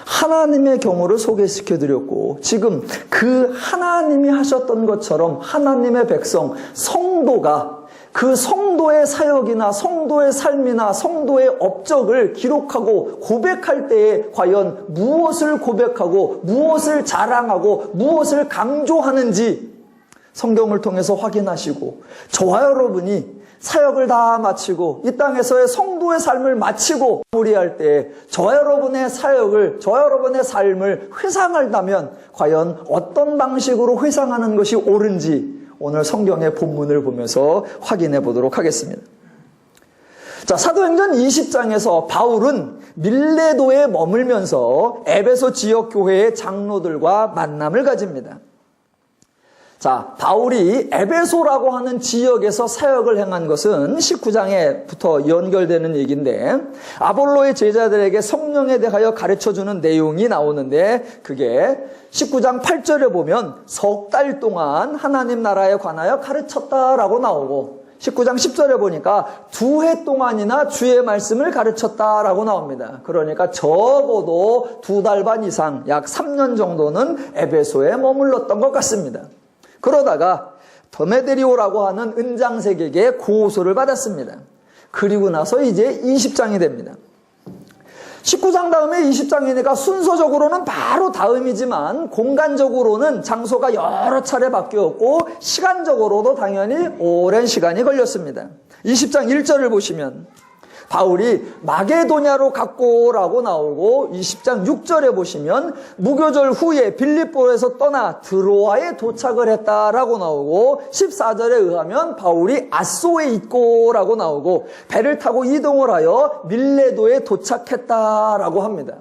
하나님의 경우를 소개시켜드렸고 지금 그 하나님이 하셨던 것처럼 하나님의 백성, 성도가 그 성도의 사역이나 성도의 삶이나 성도의 업적을 기록하고 고백할 때에 과연 무엇을 고백하고 무엇을 자랑하고 무엇을 강조하는지 성경을 통해서 확인하시고 저와 여러분이 사역을 다 마치고 이 땅에서의 성도의 삶을 마치고 마무리할 때 저와 여러분의 사역을, 저와 여러분의 삶을 회상한다면 과연 어떤 방식으로 회상하는 것이 옳은지 오늘 성경의 본문을 보면서 확인해 보도록 하겠습니다. 자, 사도행전 20장에서 바울은 밀레도에 머물면서 에베소 지역 교회의 장로들과 만남을 가집니다. 자, 바울이 에베소라고 하는 지역에서 사역을 행한 것은 19장에부터 연결되는 얘기인데 아볼로의 제자들에게 성령에 대하여 가르쳐주는 내용이 나오는데 그게 19장 8절에 보면 석 달 동안 하나님 나라에 관하여 가르쳤다라고 나오고 19장 10절에 보니까 2해 동안이나 주의 말씀을 가르쳤다라고 나옵니다. 그러니까 적어도 2달 반 이상, 약 3년 정도는 에베소에 머물렀던 것 같습니다. 그러다가 데메드리오라고 하는 은장색에게 고소를 받았습니다. 그리고 나서 이제 20장이 됩니다. 19장 다음에 20장이니까 순서적으로는 바로 다음이지만 공간적으로는 장소가 여러 차례 바뀌었고 시간적으로도 당연히 오랜 시간이 걸렸습니다. 20장 1절을 보시면 바울이 마게도냐로 갔고라고 나오고 20장 6절에 보시면 무교절 후에 빌립보에서 떠나 드로아에 도착을 했다라고 나오고 14절에 의하면 바울이 아소에 있고라고 나오고 배를 타고 이동을 하여 밀레도에 도착했다라고 합니다.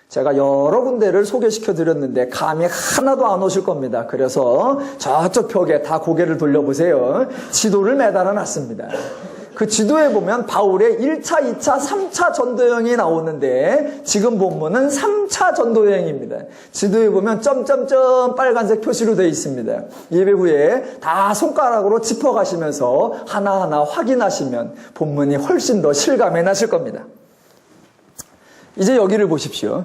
제가 여러 군데를 소개시켜 드렸는데 감이 하나도 안 오실 겁니다. 그래서 저쪽 벽에 다 고개를 돌려보세요. 지도를 매달아 놨습니다. 그 지도에 보면 바울의 1차, 2차, 3차 전도여행이 나오는데 지금 본문은 3차 전도여행입니다. 지도에 보면 점점점 빨간색 표시로 되어 있습니다. 예배 후에 다 손가락으로 짚어가시면서 하나하나 확인하시면 본문이 훨씬 더 실감이 나실 겁니다. 이제 여기를 보십시오.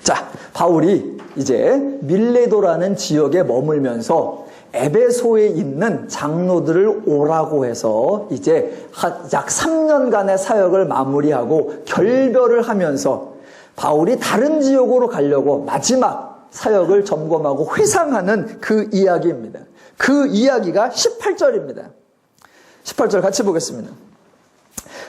자, 바울이 이제 밀레도라는 지역에 머물면서 에베소에 있는 장로들을 오라고 해서 이제 약 3년간의 사역을 마무리하고 결별을 하면서 바울이 다른 지역으로 가려고 마지막 사역을 점검하고 회상하는 그 이야기입니다. 그 이야기가 18절입니다. 18절 같이 보겠습니다.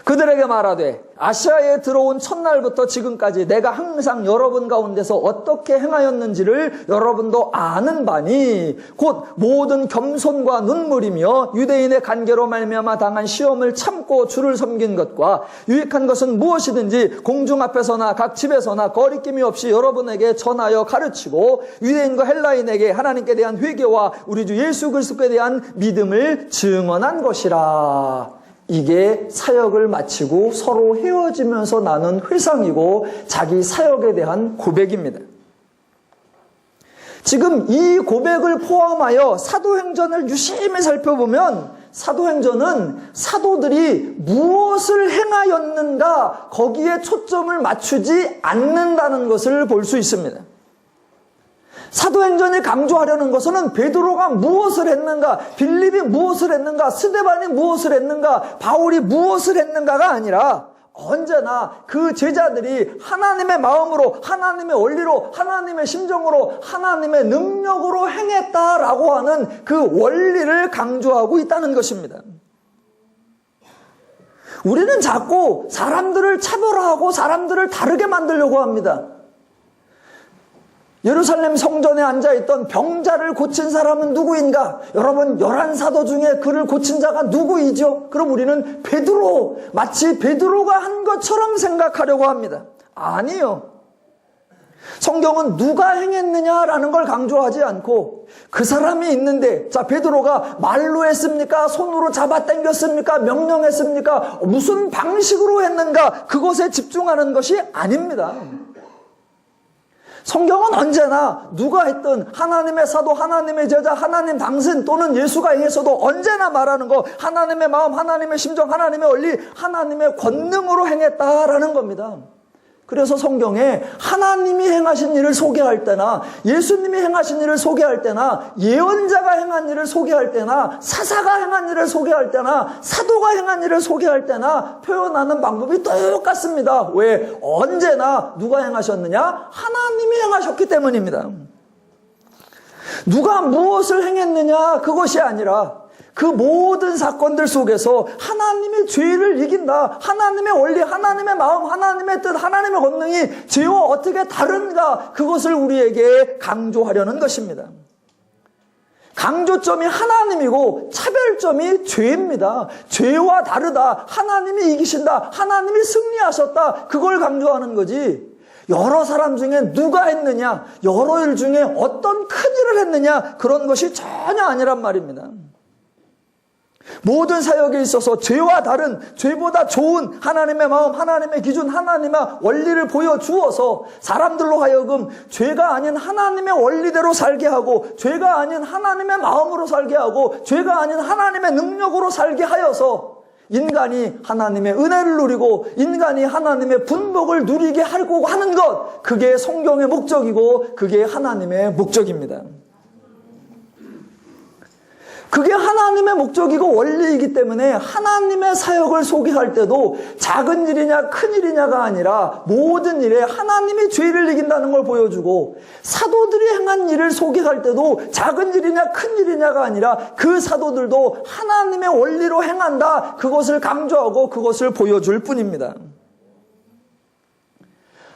그들에게 말하되 아시아에 들어온 첫날부터 지금까지 내가 항상 여러분 가운데서 어떻게 행하였는지를 여러분도 아는 바니 곧 모든 겸손과 눈물이며 유대인의 관계로 말미암아 당한 시험을 참고 주를 섬긴 것과 유익한 것은 무엇이든지 공중 앞에서나 각 집에서나 거리낌이 없이 여러분에게 전하여 가르치고 유대인과 헬라인에게 하나님께 대한 회개와 우리 주 예수 그리스도에 대한 믿음을 증언한 것이라. 이게 사역을 마치고 서로 헤어지면서 나눈 회상이고 자기 사역에 대한 고백입니다. 지금 이 고백을 포함하여 사도행전을 유심히 살펴보면 사도행전은 사도들이 무엇을 행하였는가 거기에 초점을 맞추지 않는다는 것을 볼 수 있습니다. 사도행전이 강조하려는 것은 베드로가 무엇을 했는가, 빌립이 무엇을 했는가, 스데반이 무엇을 했는가, 바울이 무엇을 했는가가 아니라 언제나 그 제자들이 하나님의 마음으로, 하나님의 원리로, 하나님의 심정으로, 하나님의 능력으로 행했다라고 하는 그 원리를 강조하고 있다는 것입니다. 우리는 자꾸 사람들을 차별화하고 사람들을 다르게 만들려고 합니다. 예루살렘 성전에 앉아있던 병자를 고친 사람은 누구인가? 여러분 11사도 중에 그를 고친 자가 누구이죠? 그럼 우리는 베드로, 마치 베드로가 한 것처럼 생각하려고 합니다. 아니요. 성경은 누가 행했느냐라는 걸 강조하지 않고 그 사람이 있는데 자 베드로가 말로 했습니까? 손으로 잡아당겼습니까? 명령했습니까? 무슨 방식으로 했는가? 그것에 집중하는 것이 아닙니다. 성경은 언제나 누가 했든 하나님의 사도, 하나님의 제자, 하나님 당신 또는 예수가 행해서도 언제나 말하는 거 하나님의 마음, 하나님의 심정, 하나님의 원리, 하나님의 권능으로 행했다라는 겁니다. 그래서 성경에 하나님이 행하신 일을 소개할 때나 예수님이 행하신 일을 소개할 때나 예언자가 행한 일을 소개할 때나 사사가 행한 일을 소개할 때나 사도가 행한 일을 소개할 때나 표현하는 방법이 똑같습니다. 왜? 언제나 누가 행하셨느냐? 하나님이 행하셨기 때문입니다. 누가 무엇을 행했느냐? 그것이 아니라 그 모든 사건들 속에서 하나님의 죄를 이긴다. 하나님의 원리, 하나님의 마음, 하나님의 뜻, 하나님의 권능이 죄와 어떻게 다른가 그것을 우리에게 강조하려는 것입니다. 강조점이 하나님이고 차별점이 죄입니다. 죄와 다르다. 하나님이 이기신다. 하나님이 승리하셨다. 그걸 강조하는 거지. 여러 사람 중에 누가 했느냐, 여러 일 중에 어떤 큰 일을 했느냐 그런 것이 전혀 아니란 말입니다. 모든 사역에 있어서 죄와 다른, 죄보다 좋은 하나님의 마음, 하나님의 기준, 하나님의 원리를 보여주어서 사람들로 하여금 죄가 아닌 하나님의 원리대로 살게 하고, 죄가 아닌 하나님의 마음으로 살게 하고, 죄가 아닌 하나님의 능력으로 살게 하여서 인간이 하나님의 은혜를 누리고 인간이 하나님의 분복을 누리게 하려고 하는 것, 그게 성경의 목적이고 그게 하나님의 목적입니다. 그게 하나님의 목적이고 원리이기 때문에 하나님의 사역을 소개할 때도 작은 일이냐 큰 일이냐가 아니라 모든 일에 하나님이 죄를 이긴다는 걸 보여주고, 사도들이 행한 일을 소개할 때도 작은 일이냐 큰 일이냐가 아니라 그 사도들도 하나님의 원리로 행한다, 그것을 강조하고 그것을 보여줄 뿐입니다.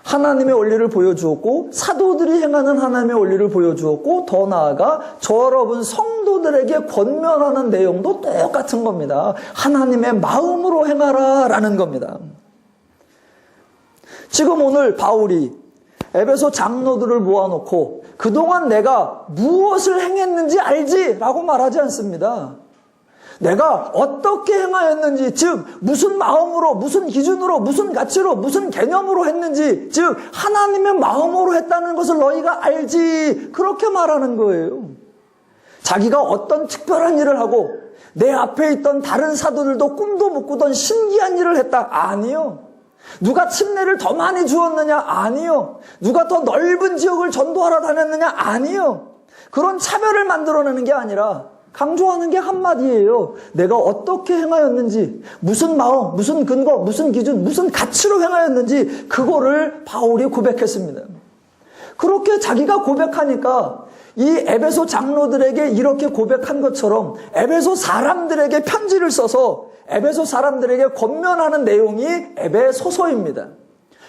하나님의 원리를 보여주었고, 사도들이 행하는 하나님의 원리를 보여주었고, 더 나아가 저 여러분 성도들에게 권면하는 내용도 똑같은 겁니다. 하나님의 마음으로 행하라 라는 겁니다. 지금 오늘 바울이 에베소 장로들을 모아놓고 그동안 내가 무엇을 행했는지 알지? 라고 말하지 않습니다. 내가 어떻게 행하였는지, 즉 무슨 마음으로, 무슨 기준으로, 무슨 가치로, 무슨 개념으로 했는지, 즉 하나님의 마음으로 했다는 것을 너희가 알지, 그렇게 말하는 거예요. 자기가 어떤 특별한 일을 하고 내 앞에 있던 다른 사도들도 꿈도 못 꾸던 신기한 일을 했다? 아니요. 누가 침례를 더 많이 주었느냐? 아니요. 누가 더 넓은 지역을 전도하러 다녔느냐? 아니요. 그런 차별을 만들어내는 게 아니라 강조하는 게 한마디예요. 내가 어떻게 행하였는지, 무슨 마음, 무슨 근거, 무슨 기준, 무슨 가치로 행하였는지 그거를 바울이 고백했습니다. 그렇게 자기가 고백하니까 이 에베소 장로들에게 이렇게 고백한 것처럼 에베소 사람들에게 편지를 써서 에베소 사람들에게 권면하는 내용이 에베소서입니다.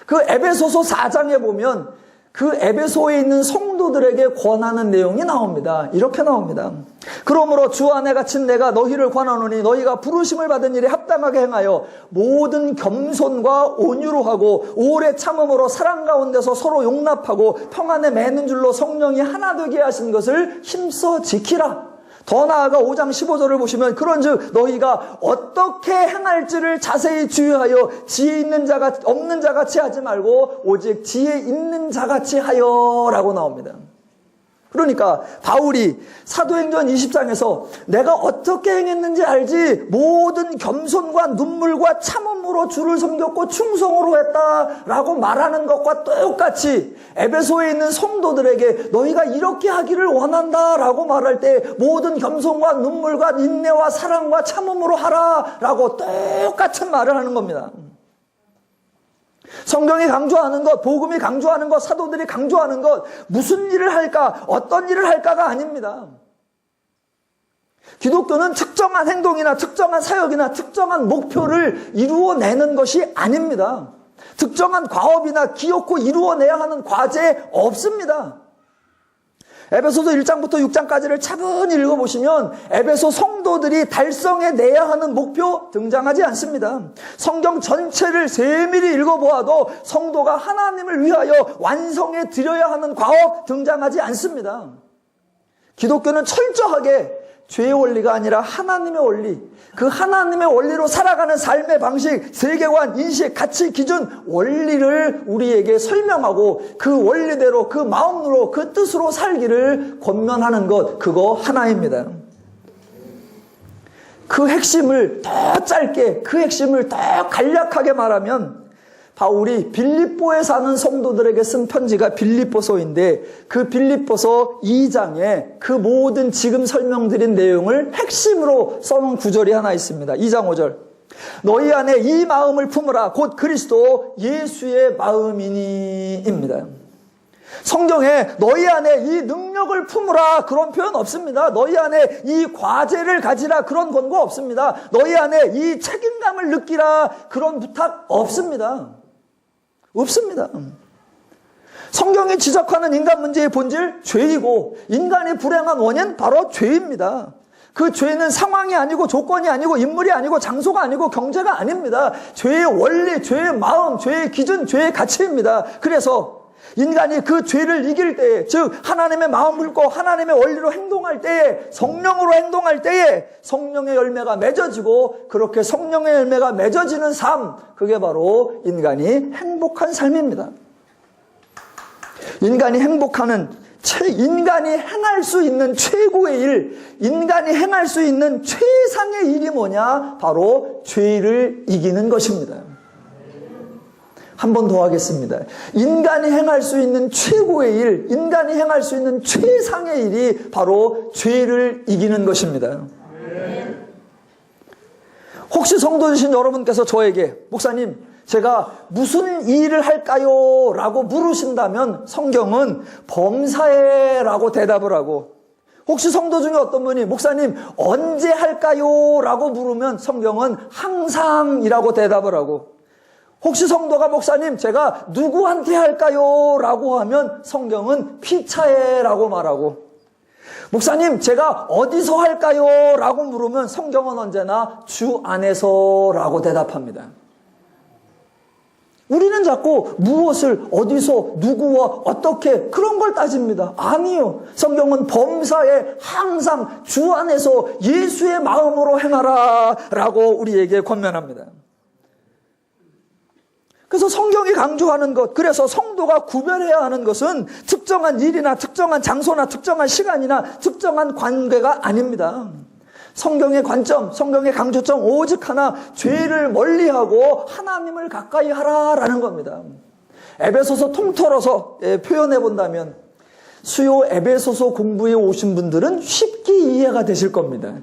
그 에베소서 4장에 보면 그 에베소에 있는 성도들에게 권하는 내용이 나옵니다. 이렇게 나옵니다. 그러므로 주 안에 갇힌 내가 너희를 권하노니 너희가 부르심을 받은 일에 합당하게 행하여 모든 겸손과 온유로 하고 오래 참음으로 사랑 가운데서 서로 용납하고 평안에 매는 줄로 성령이 하나 되게 하신 것을 힘써 지키라. 더 나아가 5장 15절을 보시면 그런즉 너희가 어떻게 행할지를 자세히 주의하여 지혜 있는 자가 없는 자같이 하지 말고 오직 지혜 있는 자같이 하여 라고 나옵니다. 그러니까 바울이 사도행전 20장에서 내가 어떻게 행했는지 알지, 모든 겸손과 눈물과 참음으로 주를 섬겼고 충성으로 했다라고 말하는 것과 똑같이 에베소에 있는 성도들에게 너희가 이렇게 하기를 원한다라고 말할 때 모든 겸손과 눈물과 인내와 사랑과 참음으로 하라라고 똑같은 말을 하는 겁니다. 성경이 강조하는 것, 복음이 강조하는 것, 사도들이 강조하는 것, 무슨 일을 할까, 어떤 일을 할까가 아닙니다. 기독교는 특정한 행동이나 특정한 사역이나 특정한 목표를 이루어내는 것이 아닙니다. 특정한 과업이나 기어코 이루어내야 하는 과제 없습니다. 에베소서 1장부터 6장까지를 차분히 읽어보시면 에베소 성도들이 달성해내야 하는 목표 등장하지 않습니다. 성경 전체를 세밀히 읽어보아도 성도가 하나님을 위하여 완성해 드려야 하는 과업 등장하지 않습니다. 기독교는 철저하게 죄의 원리가 아니라 하나님의 원리, 그 하나님의 원리로 살아가는 삶의 방식, 세계관, 인식, 가치, 기준, 원리를 우리에게 설명하고 그 원리대로, 그 마음으로, 그 뜻으로 살기를 권면하는 것, 그거 하나입니다. 그 핵심을 더 짧게, 그 핵심을 더 간략하게 말하면 바울이 빌립보에 사는 성도들에게 쓴 편지가 빌립보서인데 그 빌립보서 2장에 그 모든 지금 설명드린 내용을 핵심으로 써놓은 구절이 하나 있습니다. 2장 5절. 너희 안에 이 마음을 품으라 곧 그리스도 예수의 마음이니입니다. 성경에 너희 안에 이 능력을 품으라 그런 표현 없습니다. 너희 안에 이 과제를 가지라 그런 권고 없습니다. 너희 안에 이 책임감을 느끼라 그런 부탁 없습니다. 없습니다. 성경이 지적하는 인간 문제의 본질, 죄이고 인간이 불행한 원인, 바로 죄입니다. 그 죄는 상황이 아니고 조건이 아니고 인물이 아니고 장소가 아니고 경제가 아닙니다. 죄의 원리, 죄의 마음, 죄의 기준, 죄의 가치입니다. 그래서 인간이 그 죄를 이길 때에, 즉 하나님의 마음을 고 하나님의 원리로 행동할 때에, 성령으로 행동할 때에 성령의 열매가 맺어지고, 그렇게 성령의 열매가 맺어지는 삶, 그게 바로 인간이 행복한 삶입니다. 인간이 인간이 행할 수 있는 최고의 일, 인간이 행할 수 있는 최상의 일이 뭐냐? 바로 죄를 이기는 것입니다. 한 번 더 하겠습니다. 인간이 행할 수 있는 최고의 일, 인간이 행할 수 있는 최상의 일이 바로 죄를 이기는 것입니다. 혹시 성도이신 여러분께서 저에게, 목사님, 제가 무슨 일을 할까요? 라고 물으신다면 성경은 범사에라고 대답을 하고, 혹시 성도 중에 어떤 분이 목사님 언제 할까요? 라고 물으면 성경은 항상이라고 대답을 하고, 혹시 성도가 목사님 제가 누구한테 할까요? 라고 하면 성경은 피차에라고 말하고, 목사님 제가 어디서 할까요? 라고 물으면 성경은 언제나 주 안에서 라고 대답합니다. 우리는 자꾸 무엇을 어디서 누구와 어떻게 그런 걸 따집니다. 아니요. 성경은 범사에 항상 주 안에서 예수의 마음으로 행하라 라고 우리에게 권면합니다. 그래서 성경이 강조하는 것, 그래서 성도가 구별해야 하는 것은 특정한 일이나 특정한 장소나 특정한 시간이나 특정한 관계가 아닙니다. 성경의 관점, 성경의 강조점 오직 하나, 죄를 멀리하고 하나님을 가까이 하라라는 겁니다. 에베소서 통틀어서 표현해 본다면, 수요 에베소서 공부에 오신 분들은 쉽게 이해가 되실 겁니다.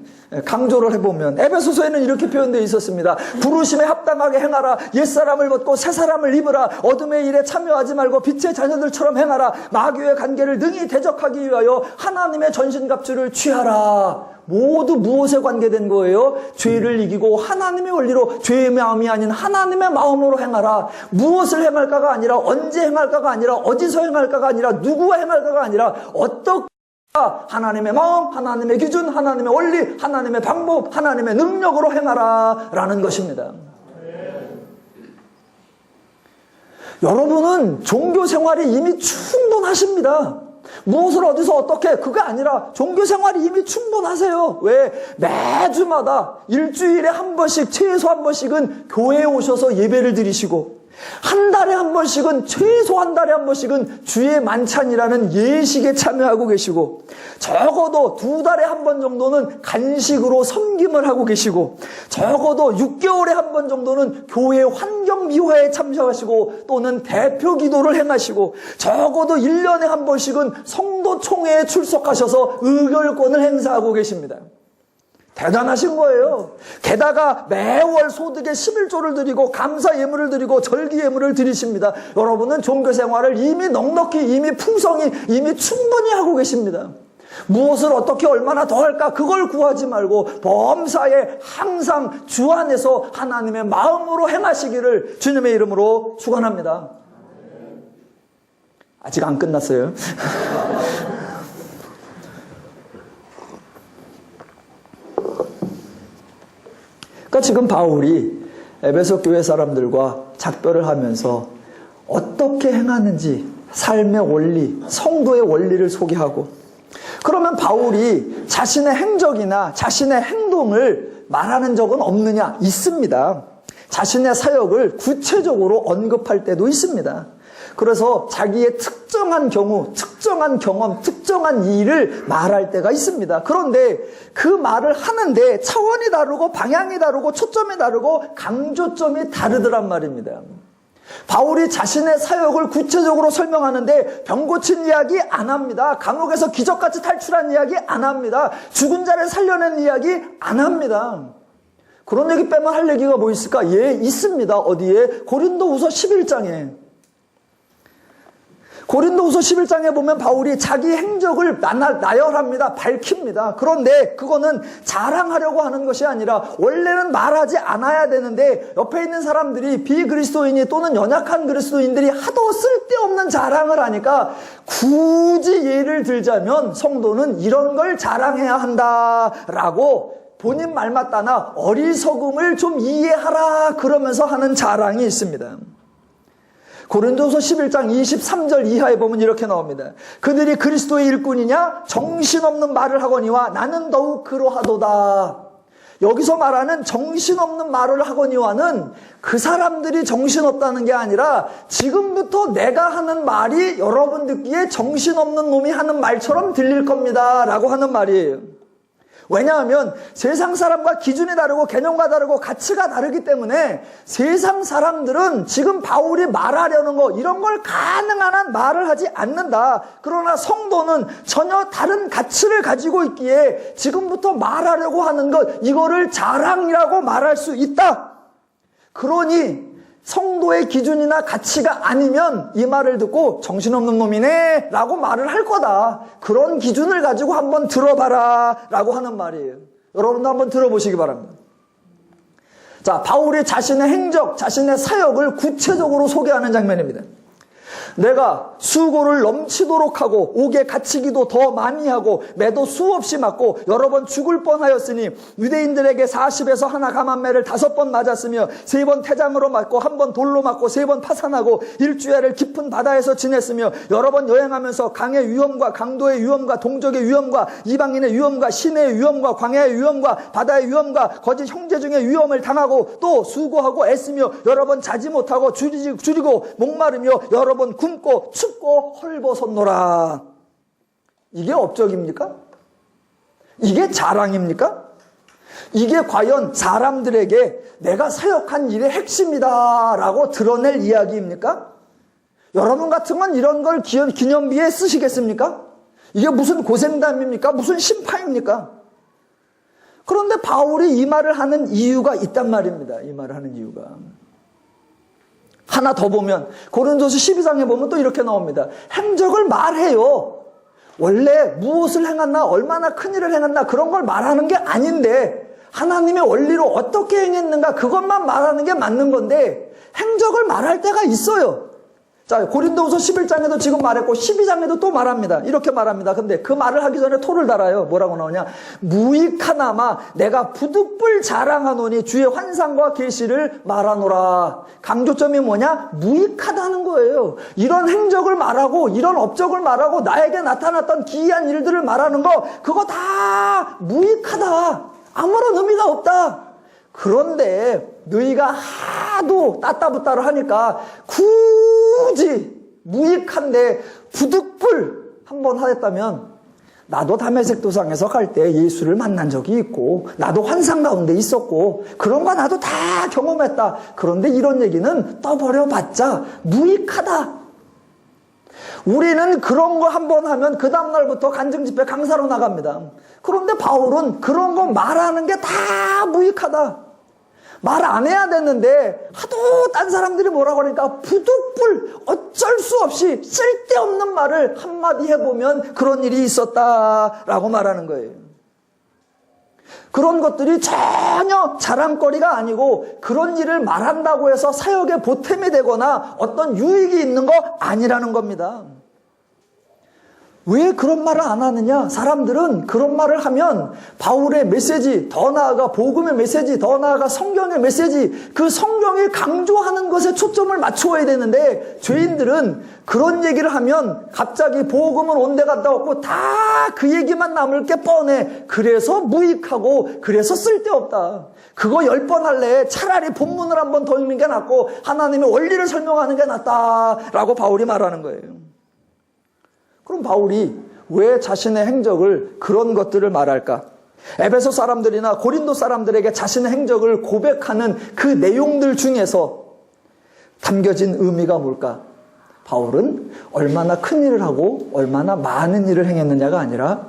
강조를 해보면 에베소서에는 이렇게 표현되어 있었습니다. 부르심에 합당하게 행하라. 옛사람을 벗고 새사람을 입으라. 어둠의 일에 참여하지 말고 빛의 자녀들처럼 행하라. 마귀의 관계를 능히 대적하기 위하여 하나님의 전신갑주를 취하라. 모두 무엇에 관계된 거예요? 죄를 이기고 하나님의 원리로, 죄의 마음이 아닌 하나님의 마음으로 행하라. 무엇을 행할까가 아니라, 언제 행할까가 아니라, 어디서 행할까가 아니라, 누구와 행할까가 아니라, 어떻게 하나님의 마음, 하나님의 기준, 하나님의 원리, 하나님의 방법, 하나님의 능력으로 행하라 라는 것입니다. 여러분은 종교 생활이 이미 충분하십니다. 무엇을 어디서 어떻게, 그게 아니라 종교 생활이 이미 충분하세요. 왜? 매주마다 일주일에 한 번씩, 최소 한 번씩은 교회에 오셔서 예배를 드리시고, 한 달에 한 번씩은, 최소 한 달에 한 번씩은 주의 만찬이라는 예식에 참여하고 계시고, 적어도 2달에 한 번 정도는 간식으로 섬김을 하고 계시고, 적어도 6개월에 한 번 정도는 교회 환경미화에 참여하시고, 또는 대표 기도를 행하시고, 적어도 1년에 한 번씩은 성도총회에 출석하셔서 의결권을 행사하고 계십니다. 대단하신 거예요. 게다가 매월 소득의 11조를 드리고 감사 예물을 드리고 절기 예물을 드리십니다. 여러분은 종교 생활을 이미 넉넉히, 이미 풍성히, 이미 충분히 하고 계십니다. 무엇을 어떻게 얼마나 더 할까 그걸 구하지 말고 범사에 항상 주 안에서 하나님의 마음으로 행하시기를 주님의 이름으로 축원합니다. 아직 안 끝났어요. 그러니까 지금 바울이 에베소 교회 사람들과 작별을 하면서 어떻게 행하는지 삶의 원리, 성도의 원리를 소개하고, 그러면 바울이 자신의 행적이나 자신의 행동을 말하는 적은 없느냐? 있습니다. 자신의 사역을 구체적으로 언급할 때도 있습니다. 그래서 자기의 특정한 경우, 특정한 경험, 특정한 일을 말할 때가 있습니다. 그런데 그 말을 하는데 차원이 다르고 방향이 다르고 초점이 다르고 강조점이 다르더란 말입니다. 바울이 자신의 사역을 구체적으로 설명하는데 병 고친 이야기 안 합니다. 감옥에서 기적같이 탈출한 이야기 안 합니다. 죽은 자를 살려낸 이야기 안 합니다. 그런 얘기 빼면 할 얘기가 뭐 있을까? 예, 있습니다. 어디에? 고린도후서 11장에. 고린도후서 11장에 보면 바울이 자기 행적을 나열합니다. 밝힙니다. 그런데 그거는 자랑하려고 하는 것이 아니라 원래는 말하지 않아야 되는데 옆에 있는 사람들이 비그리스도인이 또는 연약한 그리스도인들이 하도 쓸데없는 자랑을 하니까 굳이 예를 들자면 성도는 이런 걸 자랑해야 한다라고 본인 말 맞다나 어리석음을 좀 이해하라 그러면서 하는 자랑이 있습니다. 고린도서 11장 23절 이하에 보면 이렇게 나옵니다. 그들이 그리스도의 일꾼이냐? 정신없는 말을 하거니와 나는 더욱 그러하도다. 여기서 말하는 정신없는 말을 하거니와는 그 사람들이 정신없다는 게 아니라 지금부터 내가 하는 말이 여러분 듣기에 정신없는 놈이 하는 말처럼 들릴 겁니다 라고 하는 말이에요. 왜냐하면 세상 사람과 기준이 다르고 개념과 다르고 가치가 다르기 때문에 세상 사람들은 지금 바울이 말하려는 거 이런 걸 가능한 한 말을 하지 않는다. 그러나 성도는 전혀 다른 가치를 가지고 있기에 지금부터 말하려고 하는 것 이거를 자랑이라고 말할 수 있다. 그러니 성도의 기준이나 가치가 아니면 이 말을 듣고 정신없는 놈이네 라고 말을 할 거다. 그런 기준을 가지고 한번 들어봐라 라고 하는 말이에요. 여러분도 한번 들어보시기 바랍니다. 자, 바울이 자신의 행적, 자신의 사역을 구체적으로 소개하는 장면입니다. 내가 수고를 넘치도록 하고 옥에 갇히기도 더 많이 하고 매도 수없이 맞고 여러 번 죽을 뻔하였으니 유대인들에게 40에서 하나 감한매를 5번 맞았으며 3번 태장으로 맞고 1번 돌로 맞고 3번 파산하고 일주일을 깊은 바다에서 지냈으며 여러 번 여행하면서 강의 위험과 강도의 위험과 동족의 위험과 이방인의 위험과 시내의 위험과 광야의 위험과 바다의 위험과 거짓 형제 중의 위험을 당하고 또 수고하고 애쓰며 여러 번 자지 못하고 줄이고 목마르며 여러 번 굶고 춥고 헐벗었노라. 이게 업적입니까? 이게 자랑입니까? 이게 과연 사람들에게 내가 사역한 일의 핵심이다 라고 드러낼 이야기입니까? 여러분 같으면 이런 걸 기념비에 쓰시겠습니까? 이게 무슨 고생담입니까? 무슨 심파입니까? 그런데 바울이 이 말을 하는 이유가 있단 말입니다. 이 말을 하는 이유가. 하나 더 보면 고린도서 12장에 보면 또 이렇게 나옵니다. 행적을 말해요. 원래 무엇을 행했나 얼마나 큰 일을 행했나 그런 걸 말하는 게 아닌데 하나님의 원리로 어떻게 행했는가 그것만 말하는 게 맞는 건데 행적을 말할 때가 있어요. 자, 고린도후서 11장에도 지금 말했고 12장에도 또 말합니다. 이렇게 말합니다. 근데 그 말을 하기 전에 토를 달아요. 뭐라고 나오냐? 무익하나마 내가 부득불 자랑하노니 주의 환상과 계시를 말하노라. 강조점이 뭐냐? 무익하다는 거예요. 이런 행적을 말하고 이런 업적을 말하고 나에게 나타났던 기이한 일들을 말하는 거 그거 다 무익하다. 아무런 의미가 없다. 그런데 너희가 하도 따따붙다를 하니까 굳이 무익한데 부득불 한번 하였다면 나도 다메섹 도상에서 갈 때 예수를 만난 적이 있고 나도 환상 가운데 있었고 그런 거 나도 다 경험했다. 그런데 이런 얘기는 떠버려봤자 무익하다. 우리는 그런 거 한번 하면 그 다음날부터 간증집회 강사로 나갑니다. 그런데 바울은 그런 거 말하는 게 다 무익하다. 말 안 해야 되는데 하도 딴 사람들이 뭐라고 하니까 부득불 어쩔 수 없이 쓸데없는 말을 한마디 해보면 그런 일이 있었다라고 말하는 거예요. 그런 것들이 전혀 자랑거리가 아니고 그런 일을 말한다고 해서 사역에 보탬이 되거나 어떤 유익이 있는 거 아니라는 겁니다. 왜 그런 말을 안 하느냐? 사람들은 그런 말을 하면 바울의 메시지, 더 나아가 복음의 메시지, 더 나아가 성경의 메시지, 그 성경이 강조하는 것에 초점을 맞추어야 되는데 죄인들은 그런 얘기를 하면 갑자기 복음은 온데 갔다 왔고 다 그 얘기만 남을 게 뻔해. 그래서 무익하고 그래서 쓸데없다. 그거 10번 할래. 차라리 본문을 한 번 더 읽는 게 낫고 하나님의 원리를 설명하는 게 낫다라고 바울이 말하는 거예요. 그럼 바울이 왜 자신의 행적을 그런 것들을 말할까? 에베소 사람들이나 고린도 사람들에게 자신의 행적을 고백하는 그 내용들 중에서 담겨진 의미가 뭘까? 바울은 얼마나 큰 일을 하고 얼마나 많은 일을 행했느냐가 아니라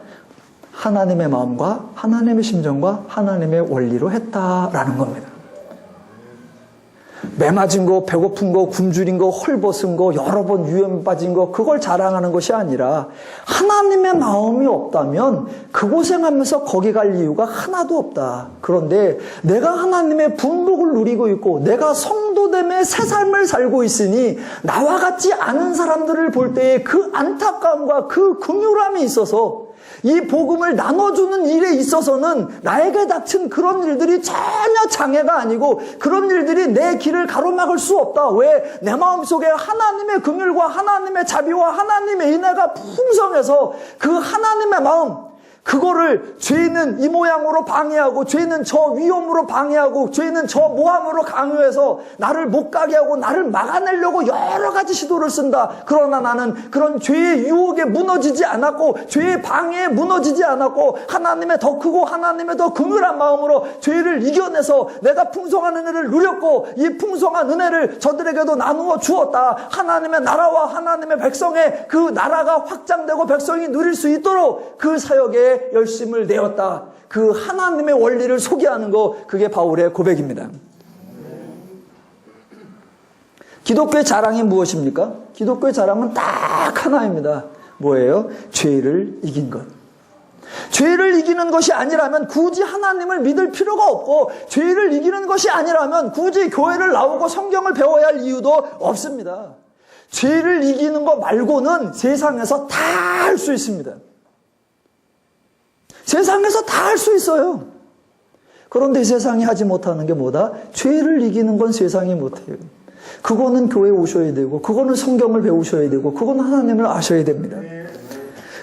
하나님의 마음과 하나님의 심정과 하나님의 원리로 했다라는 겁니다. 매 맞은 거, 배고픈 거, 굶주린 거, 헐벗은 거, 여러 번 위험에 빠진 거 그걸 자랑하는 것이 아니라 하나님의 마음이 없다면 그 고생하면서 거기 갈 이유가 하나도 없다. 그런데 내가 하나님의 분복을 누리고 있고 내가 성도됨의 새 삶을 살고 있으니 나와 같지 않은 사람들을 볼 때의 그 안타까움과 그 긍휼함이 있어서 이 복음을 나눠주는 일에 있어서는 나에게 닥친 그런 일들이 전혀 장애가 아니고 그런 일들이 내 길을 가로막을 수 없다. 왜? 내 마음속에 하나님의 긍휼과 하나님의 자비와 하나님의 은혜가 풍성해서 그 하나님의 마음, 그거를 죄는 이 모양으로 방해하고 죄는 저 위험으로 방해하고 죄는 저 모함으로 강요해서 나를 못 가게 하고 나를 막아내려고 여러 가지 시도를 쓴다. 그러나 나는 그런 죄의 유혹에 무너지지 않았고 죄의 방해에 무너지지 않았고 하나님의 더 크고 하나님의 더 긍휼한 마음으로 죄를 이겨내서 내가 풍성한 은혜를 누렸고 이 풍성한 은혜를 저들에게도 나누어 주었다. 하나님의 나라와 하나님의 백성의 그 나라가 확장되고 백성이 누릴 수 있도록 그 사역에 열심을 내었다. 그 하나님의 원리를 소개하는 거, 그게 바울의 고백입니다. 기독교의 자랑이 무엇입니까? 기독교의 자랑은 딱 하나입니다. 뭐예요? 죄를 이긴 것. 죄를 이기는 것이 아니라면 굳이 하나님을 믿을 필요가 없고, 죄를 이기는 것이 아니라면 굳이 교회를 나오고 성경을 배워야 할 이유도 없습니다. 죄를 이기는 것 말고는 세상에서 다 할 수 있습니다. 세상에서 다 할 수 있어요. 그런데 세상이 하지 못하는 게 뭐다? 죄를 이기는 건 세상이 못해요. 그거는 교회에 오셔야 되고, 그거는 성경을 배우셔야 되고, 그건 하나님을 아셔야 됩니다.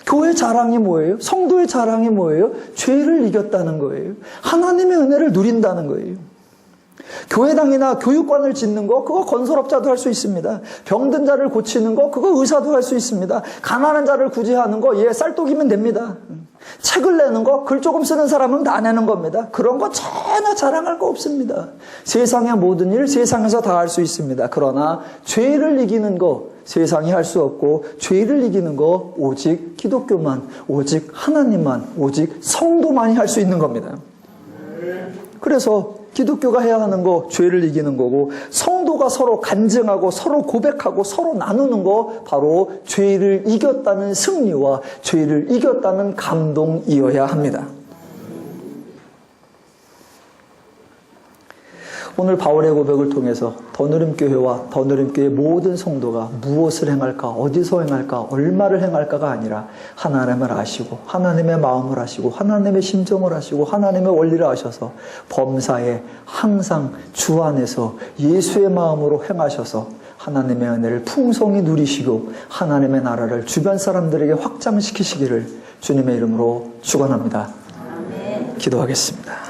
교회 자랑이 뭐예요? 성도의 자랑이 뭐예요? 죄를 이겼다는 거예요. 하나님의 은혜를 누린다는 거예요. 교회당이나 교육관을 짓는 거, 그거 건설업자도 할 수 있습니다. 병든 자를 고치는 거, 그거 의사도 할 수 있습니다. 가난한 자를 구제하는 거, 쌀독이면 됩니다. 책을 내는 거, 글 조금 쓰는 사람은 다 내는 겁니다. 그런 거 전혀 자랑할 거 없습니다. 세상의 모든 일, 세상에서 다 할 수 있습니다. 그러나 죄를 이기는 거, 세상이 할 수 없고, 죄를 이기는 거 오직 기독교만, 오직 하나님만, 오직 성도만이 할 수 있는 겁니다. 그래서 기독교가 해야 하는 거 죄를 이기는 거고, 성도가 서로 간증하고 서로 고백하고 서로 나누는 거 바로 죄를 이겼다는 승리와 죄를 이겼다는 감동이어야 합니다. 오늘 바울의 고백을 통해서 더누림교회와 더누림교회 모든 성도가 무엇을 행할까, 어디서 행할까, 얼마를 행할까가 아니라 하나님을 아시고 하나님의 마음을 아시고 하나님의 심정을 아시고 하나님의 원리를 아셔서 범사에 항상 주 안에서 예수의 마음으로 행하셔서 하나님의 은혜를 풍성히 누리시고 하나님의 나라를 주변 사람들에게 확장시키시기를 주님의 이름으로 축원합니다. 기도하겠습니다.